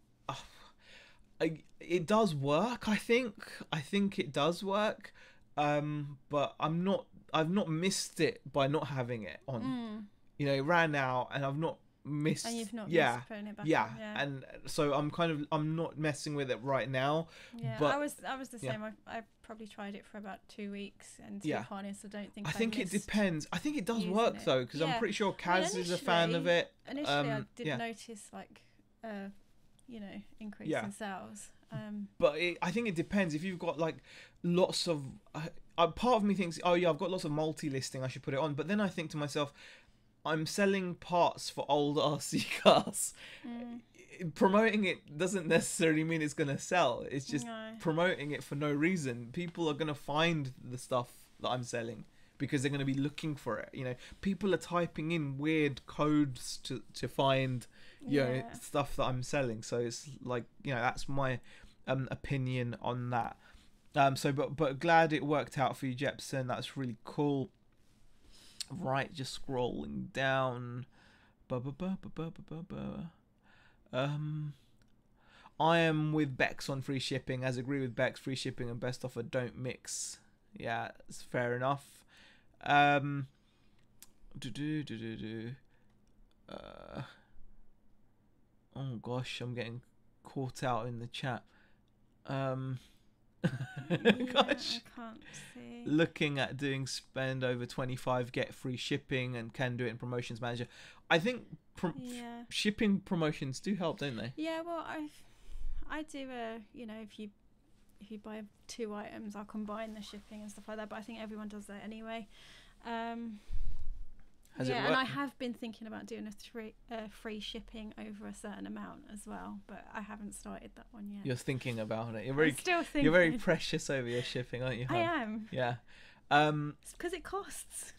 Speaker 1: It does work. I think it does work. But I've not missed it by not having it on. It ran out, and I've not missed.
Speaker 2: And you've not missed putting it back on, yeah.
Speaker 1: And so I'm not messing with it right now.
Speaker 2: Yeah,
Speaker 1: but
Speaker 2: I was the same. I probably tried it for about 2 weeks, and to be honest, I
Speaker 1: think it depends. I think it does work though, because I'm pretty sure Kaz is a fan of it.
Speaker 2: Initially, I did notice increase in sales.
Speaker 1: But I think it depends. If you've got lots of part of me thinks, oh yeah, I've got lots of multi-listing, I should put it on. But then I think to myself, I'm selling parts for old RC cars. promoting it doesn't necessarily mean it's gonna sell. It's just
Speaker 2: No.
Speaker 1: promoting it for no reason. People are gonna find the stuff that I'm selling because they're gonna be looking for it. You know, people are typing in weird codes to find, you know, stuff that I'm selling. So it's like, you know, that's my opinion on that. But glad it worked out for you, Jepson. That's really cool. Right, just scrolling down. I am with Bex on free shipping. As agree with Bex, free shipping and best offer don't mix. Yeah, it's fair enough. Oh gosh, I'm getting caught out in the chat. Gosh,
Speaker 2: I can't see.
Speaker 1: Looking at doing spend over 25, get free shipping, and can do it in promotions manager. I think shipping promotions do help, don't they?
Speaker 2: Yeah, well, I do you know, if you buy 2 items, I'll combine the shipping and stuff like that, but I think everyone does that anyway.
Speaker 1: Has it worked?
Speaker 2: And I have been thinking about doing a free shipping over a certain amount as well, but I haven't started that one yet.
Speaker 1: You're thinking about it.
Speaker 2: I'm still thinking.
Speaker 1: You're very precious over your shipping, aren't you?
Speaker 2: I am.
Speaker 1: Yeah.
Speaker 2: It's because it costs.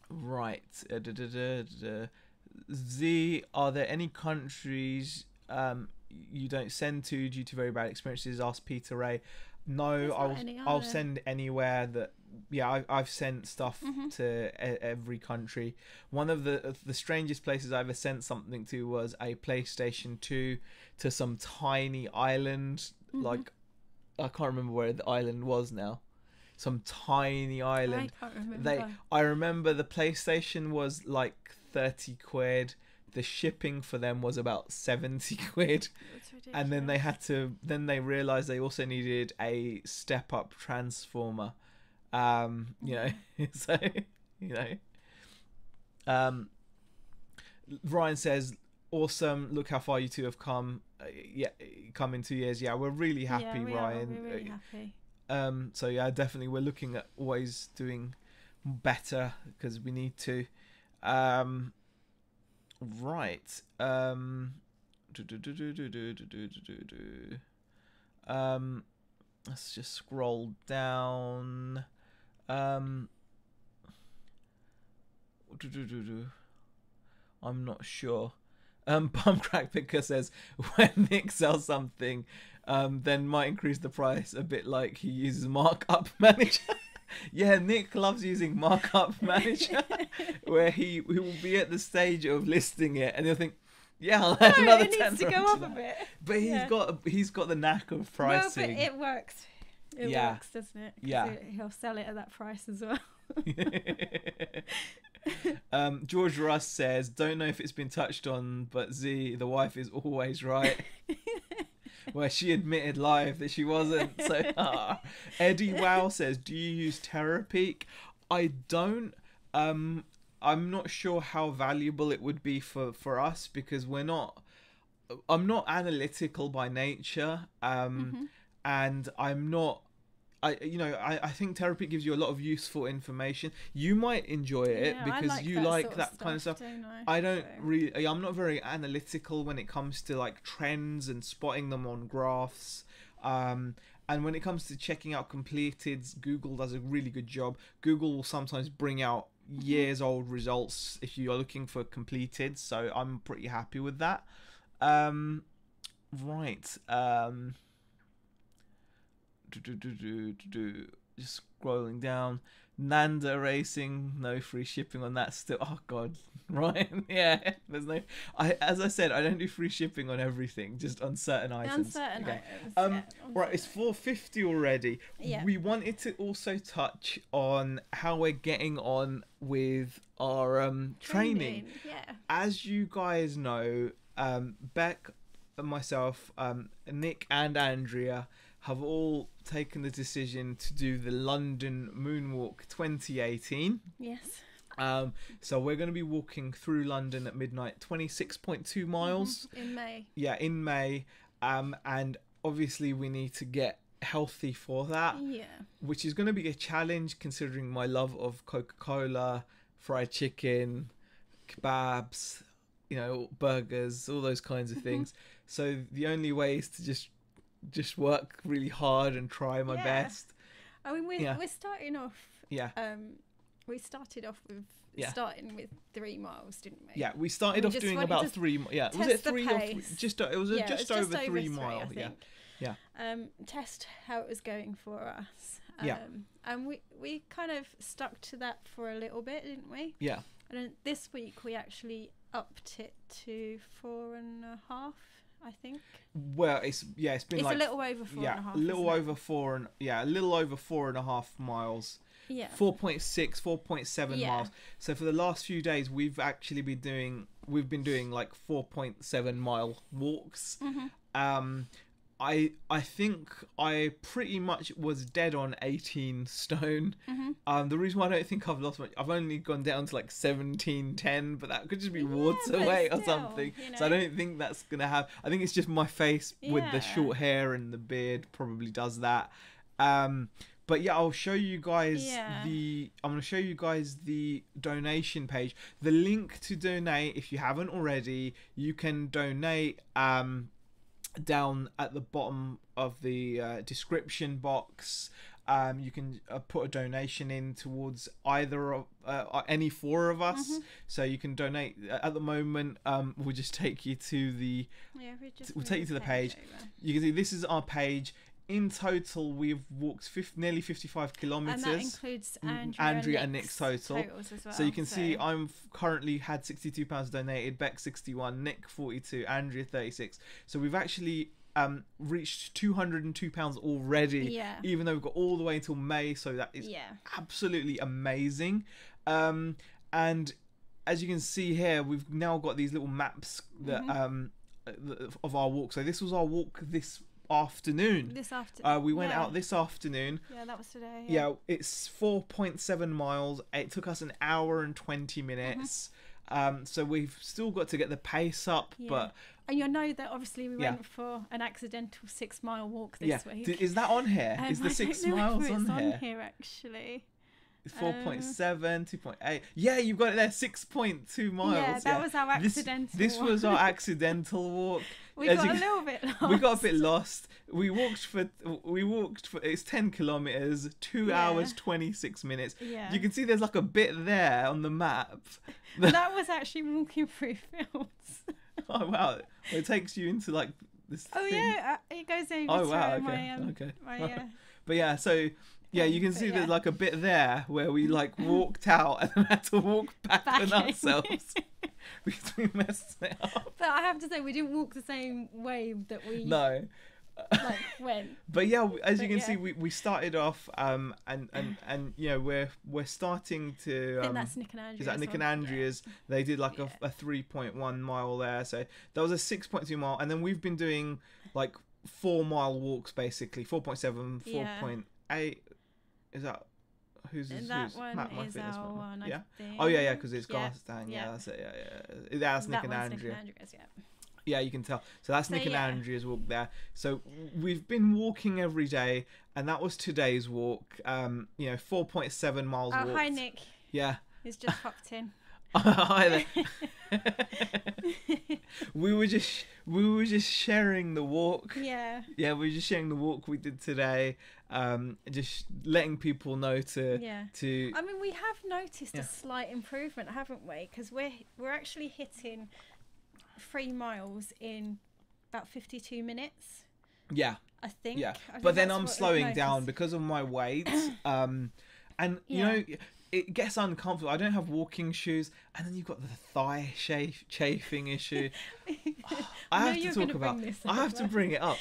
Speaker 1: Right. Z, are there any countries you don't send to due to very bad experiences? Asked Peter Ray. No, I'll send anywhere that. Yeah, I've sent stuff to every country. One of the strangest places I ever sent something to was a PlayStation 2 to some tiny island. Like, I can't remember where the island was now. Some tiny island.
Speaker 2: I can't remember.
Speaker 1: I remember the PlayStation was like 30 quid. The shipping for them was about 70 quid. And then they realized they also needed a step up transformer. You know, so, you know, Ryan says, awesome. Look how far you two have come. Come in 2 years. Yeah, we're really happy, Ryan.
Speaker 2: We're really happy.
Speaker 1: So yeah, definitely we're looking at always doing better because we need to. Right. Let's just scroll down. I'm not sure. Bum Crack Picker says, when Nick sells something, then might increase the price a bit like he uses markup manager. Yeah, Nick loves using markup manager, where he will be at the stage of listing it, and he'll think, "Yeah, I'll add another 10."
Speaker 2: It needs to go up a bit.
Speaker 1: But he's got the knack of pricing.
Speaker 2: No, but it works. It works, doesn't it?
Speaker 1: Yeah,
Speaker 2: he'll sell it at that price as well.
Speaker 1: George Russ says, "Don't know if it's been touched on, but Z, the wife, is always right." Where she admitted live that she wasn't. So Eddie Wow says, do you use Terapeak? I don't. I'm not sure how valuable it would be for us because I'm not analytical by nature. And I'm not. I think Therapy gives you a lot of useful information. You might enjoy it because you like that kind of stuff. I don't really. I'm not very analytical when it comes to like trends and spotting them on graphs. And when it comes to checking out completeds, Google does a really good job. Google will sometimes bring out years old results if you are looking for completed. So I'm pretty happy with that. Right. Just scrolling down. Nanda Racing, no free shipping on that still. Oh god, Ryan. Yeah, there's no. As I said, I don't do free shipping on everything, just on certain items.
Speaker 2: Items.
Speaker 1: Right, it's 4:50 already.
Speaker 2: Yeah.
Speaker 1: We wanted to also touch on how we're getting on with our training.
Speaker 2: Yeah.
Speaker 1: As you guys know, Beck, myself, Nick, and Andrea have all taken the decision to do the London Moonwalk 2018.
Speaker 2: Yes.
Speaker 1: So we're going to be walking through London at midnight, 26.2 miles.
Speaker 2: In May.
Speaker 1: Yeah, in May. And obviously we need to get healthy for that.
Speaker 2: Yeah.
Speaker 1: Which is going to be a challenge considering my love of Coca-Cola, fried chicken, kebabs, burgers, all those kinds of things. So the only way is to just work really hard and try my best.
Speaker 2: I mean, we're starting off.
Speaker 1: Yeah.
Speaker 2: We started off with starting with 3 miles, didn't we?
Speaker 1: Yeah, we started off doing about 3. Yeah, was it 3 or 3? It was just over 3 miles. Yeah.
Speaker 2: Test how it was going for us. And we kind of stuck to that for a little bit, didn't we?
Speaker 1: Yeah.
Speaker 2: And then this week we actually upped it to 4.5, I think.
Speaker 1: Well, it's been
Speaker 2: a little over 4.5.
Speaker 1: A little over 4.5 miles.
Speaker 2: Yeah.
Speaker 1: 4.6, 4.7 miles. So for the last few days, we've been doing like 4.7 mile walks. I think I pretty much was dead on 18 stone. The reason why I don't think I've lost much, I've only gone down to like 17.10, but that could just be water weight or something. So I don't think that's gonna have. I think it's just my face with the short hair and the beard probably does that. But yeah, I'll show you guys I'm going to show you guys the donation page. The link to donate, if you haven't already, you can donate down at the bottom of the description box. You can put a donation in towards either of any 4 of us. So you can donate at the moment. We'll just take you to the we'll take you to the page. You can see this is our page. In total, we've walked nearly 55 kilometers,
Speaker 2: and that includes
Speaker 1: Andrea and Nick's total.
Speaker 2: As well,
Speaker 1: so you can see I'm currently had £62 donated, Beck 61, Nick 42, Andrea 36. So we've actually reached £202 already, even though we've got all the way until May. So that is absolutely amazing. And as you can see here, we've now got these little maps that of our walk. So this was our walk this afternoon. We went out this afternoon.
Speaker 2: Yeah, that was today.
Speaker 1: Yeah, it's 4.7 miles. It took us an hour and 20 minutes. So we've still got to get the pace up, but
Speaker 2: and you'll know that obviously we went for an accidental 6 mile walk this week.
Speaker 1: Is that on here? Is the 6 miles on here?
Speaker 2: On here actually.
Speaker 1: 4.7, 2.8. Yeah, you've got it there. 6.2 miles.
Speaker 2: Yeah, that was our accidental.
Speaker 1: This was our accidental walk.
Speaker 2: We got a little bit lost.
Speaker 1: We got a bit lost. We walked for it's 10 kilometers, 2 hours 26 minutes. Yeah. You can see there's like a bit there on the map.
Speaker 2: That was actually walking through fields.
Speaker 1: Oh wow! It takes you into like this.
Speaker 2: Oh
Speaker 1: thing.
Speaker 2: Yeah, it goes over.
Speaker 1: Oh wow!
Speaker 2: Okay.
Speaker 1: But yeah, so. Yeah, you can see there's like a bit there where we like walked out and then had to walk back on ourselves because we messed it up.
Speaker 2: But I have to say, we didn't walk the same way that we went.
Speaker 1: But yeah, as you can see, we started off and we're starting to.
Speaker 2: I think that's Nick and Andrea's.
Speaker 1: Is that Nick and Andrea's? Yeah. They did like a 3.1 mile there, so that was a 6.2 mile, and then we've been doing like 4 mile walks basically, 4.7, 4.8. Is that who's
Speaker 2: that one?
Speaker 1: Matt,
Speaker 2: is our one?
Speaker 1: Yeah.
Speaker 2: I think.
Speaker 1: Oh yeah, because it's Garstang. Yeah, that's it. Yeah. That's Nick and Andrea. Yeah, you can tell. So that's Nick and Andrea's walk there. So we've been walking every day, and that was today's walk. 4.7 miles.
Speaker 2: Oh, hi Nick.
Speaker 1: Yeah.
Speaker 2: He's just popped in.
Speaker 1: Hi there. we were just sharing the walk.
Speaker 2: Yeah,
Speaker 1: we were just sharing the walk we did today. Just letting people know to. I mean, we have noticed a slight improvement, haven't we? Because we're actually hitting 3 miles in about 52 minutes. Yeah, I think. Yeah, but then I'm slowing down because of my weight. And you know. It gets uncomfortable. I don't have walking shoes, and then you've got the thigh chafing issue. I have to talk about. I have to bring it up.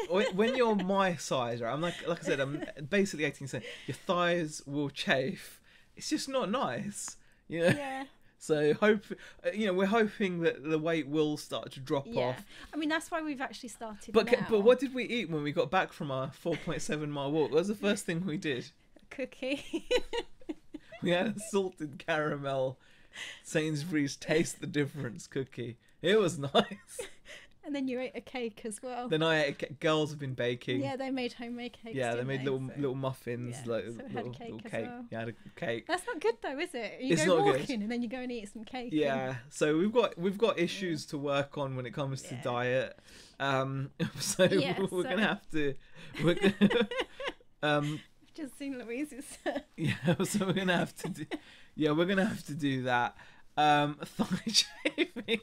Speaker 1: When you're my size, right? I'm like I said, I'm basically 18. So your thighs will chafe. It's just not nice, you know. Yeah. So we're hoping that the weight will start to drop off. I mean, that's why we've actually started. But what did we eat when we got back from our 4.7 mile walk? What was the first thing we did? A cookie. We had a salted caramel Sainsbury's Taste the Difference cookie. It was nice.
Speaker 2: And then you ate a cake as well.
Speaker 1: Then I ate girls have been baking.
Speaker 2: Yeah, they made homemade cakes.
Speaker 1: Yeah, they made little muffins,
Speaker 2: Yeah,
Speaker 1: like
Speaker 2: so it
Speaker 1: little
Speaker 2: had cake
Speaker 1: little
Speaker 2: as
Speaker 1: cake.
Speaker 2: well.
Speaker 1: Yeah, had a cake.
Speaker 2: That's not good though, is it? You
Speaker 1: It's
Speaker 2: go
Speaker 1: not good.
Speaker 2: walking and then you go and eat some cake.
Speaker 1: Yeah, so we've got issues to work on when it comes to diet. So we're gonna have to. We're gonna,
Speaker 2: just seen Louise's.
Speaker 1: yeah, so we're gonna have to do. Yeah, we're gonna have to do that. Thigh shaving.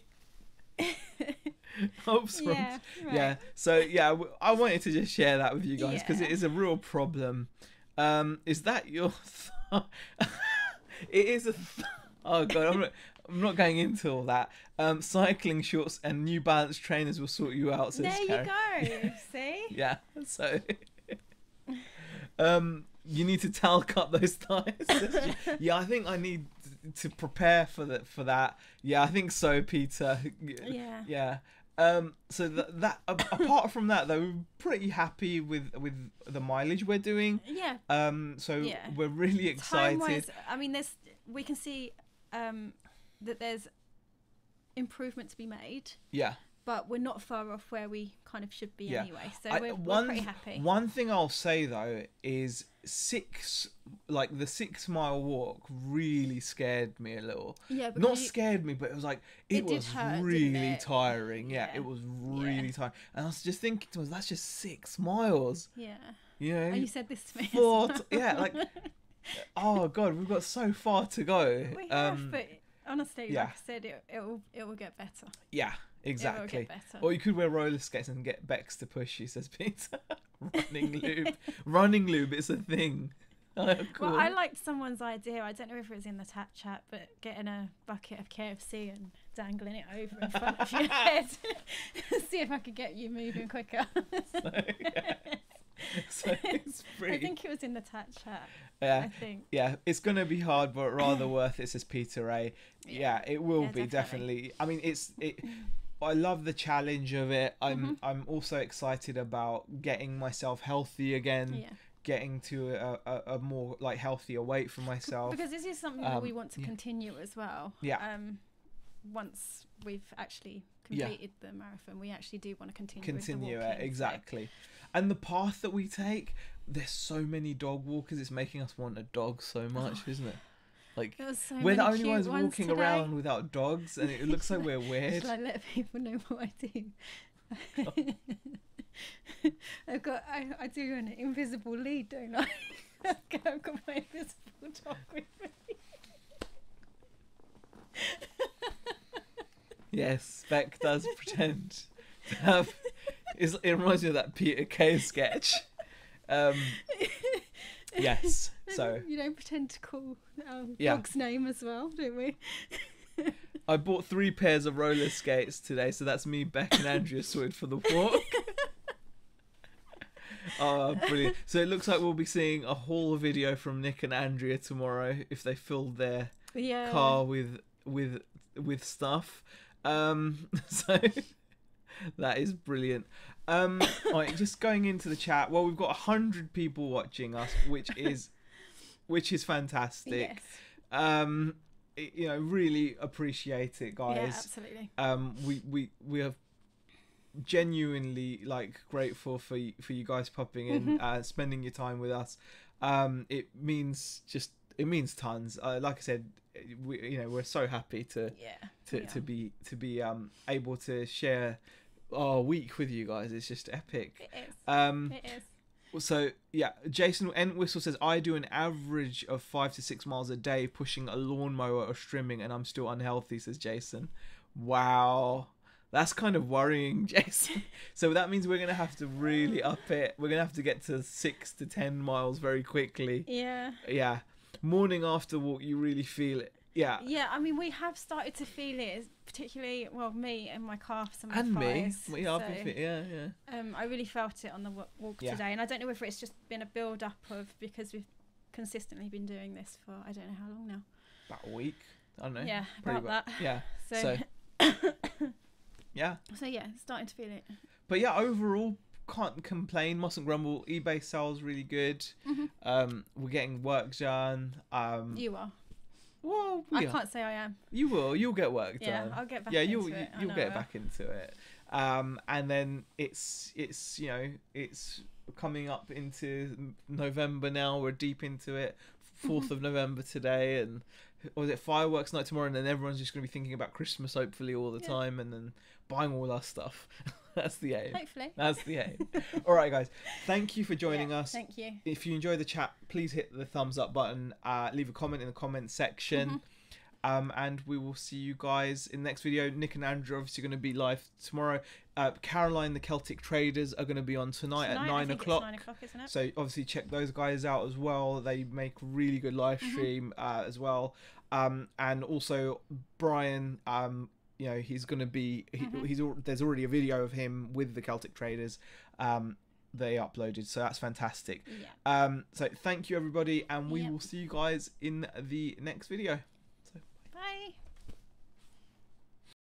Speaker 1: Oops,
Speaker 2: Yeah, right.
Speaker 1: yeah. So yeah, I wanted to just share that with you guys because it is a real problem. Is that your? It is a. Oh god, I'm not going into all that. Cycling shorts and New Balance trainers will sort you out. Says
Speaker 2: There
Speaker 1: Karen.
Speaker 2: you go. See?
Speaker 1: Yeah. So. You need to talc up those thighs. Yeah, I think I need to prepare for that. Yeah, I think so, Peter.
Speaker 2: Yeah.
Speaker 1: Yeah. So that apart from that though, we're pretty happy with the mileage we're doing.
Speaker 2: Yeah.
Speaker 1: So we're really excited.
Speaker 2: Time-wise, I mean, we can see that there's improvement to be made. Yeah. But we're not far off where we kind of should be anyway. So we're pretty happy.
Speaker 1: One thing I'll say though is the 6 mile walk really scared me a little. Yeah, not scared me, but it was like it was hurt, really tiring. Yeah, it was really tiring. And I was just thinking to myself, that's just 6 miles.
Speaker 2: Yeah.
Speaker 1: You know.
Speaker 2: And you said this to me.
Speaker 1: Like oh god, we've got so far to go.
Speaker 2: We have, but honestly, like I said, it will get better.
Speaker 1: Yeah. Exactly.
Speaker 2: It will get better.
Speaker 1: Or you could wear roller skates and get Bex to push you, says Peter. Running lube is a thing. Oh, cool.
Speaker 2: Well, I liked someone's idea. I don't know if it was in the chat, but getting a bucket of KFC and dangling it over in front of your head. See if I could get you moving quicker.
Speaker 1: So it's pretty...
Speaker 2: I think it was in the chat.
Speaker 1: Yeah,
Speaker 2: I think.
Speaker 1: Yeah, it's going to be hard, but rather worth it, says Peter Ray. Yeah, it will be, definitely. I mean, I love the challenge of it. I'm also excited about getting myself healthy again. Yeah. Getting to a more like healthier weight for myself.
Speaker 2: Because this is something that we want to continue as well.
Speaker 1: Yeah.
Speaker 2: Once we've actually completed the marathon, we actually do want to continue with the walking,
Speaker 1: it, exactly. So. And the path that we take, there's so many dog walkers. It's making us want a dog so much, isn't it? Like we're the only ones walking around without dogs, and it looks like we're weird.
Speaker 2: Should I let people know what I do? I do an invisible lead, don't I? I've got my invisible dog with me.
Speaker 1: Yes, Beck does pretend to have. It reminds me of that Peter Kay sketch. Yes, so
Speaker 2: you don't pretend to call dog's name as well, don't we?
Speaker 1: I bought 3 pairs of roller skates today, so that's me, Beck, and Andrea sorted for the walk. Oh, brilliant! So it looks like we'll be seeing a haul video from Nick and Andrea tomorrow if they filled their car with stuff. So that is brilliant. Right, just going into the chat. Well, we've got 100 people watching us, which is fantastic. Yes. You know, really appreciate it, guys.
Speaker 2: Yeah, absolutely.
Speaker 1: We are genuinely like grateful for you guys popping in, spending your time with us. It means tons. Like I said, we're so happy to be able to share our week with you guys. It's just epic.
Speaker 2: It is. It is.
Speaker 1: So yeah, Jason Entwistle says I do an average of 5 to 6 miles a day pushing a lawnmower or trimming, and I'm still unhealthy, says Jason. Wow, that's kind of worrying, Jason. So that means we're gonna have to really up it. We're gonna have to get to 6 to 10 miles very quickly. Yeah. Morning after walk, you really feel it. Yeah,
Speaker 2: I mean, we have started to feel it, particularly, me and my calves and my thighs.
Speaker 1: Me.
Speaker 2: I really felt it on the walk today, and I don't know whether it's just been a build-up of, because we've consistently been doing this for, I don't know how long now.
Speaker 1: About a week, I don't know.
Speaker 2: Yeah, about that.
Speaker 1: Yeah, so yeah.
Speaker 2: So yeah, starting to feel it.
Speaker 1: But yeah, overall, can't complain, mustn't grumble. eBay sales really good. We're getting work done.
Speaker 2: You are.
Speaker 1: Well,
Speaker 2: I can't say I am.
Speaker 1: You will. You'll get work done.
Speaker 2: Yeah, I'll get back into it.
Speaker 1: You'll get back into it. And then it's you know, it's coming up into November now. We're deep into it. 4th of November today, and or is it fireworks night tomorrow? And then everyone's just going to be thinking about Christmas, hopefully, all the time, and then buying all our stuff. That's the aim.
Speaker 2: Hopefully.
Speaker 1: That's the aim. All right, guys. Thank you for joining us.
Speaker 2: Thank you.
Speaker 1: If you enjoy the chat, please hit the thumbs up button. Leave a comment in the comment section. And we will see you guys in the next video. Nick and Andrew are obviously going to be live tomorrow. Caroline, the Celtic Traders, are going to be on tonight at 9 o'clock.
Speaker 2: 9 o'clock, isn't it?
Speaker 1: So obviously check those guys out as well. They make really good live stream as well. And also Brian, you know, he's going to be, there's already a video of him with the Celtic Traders. They uploaded, so that's fantastic. So thank you everybody, and we will see you guys in the next video.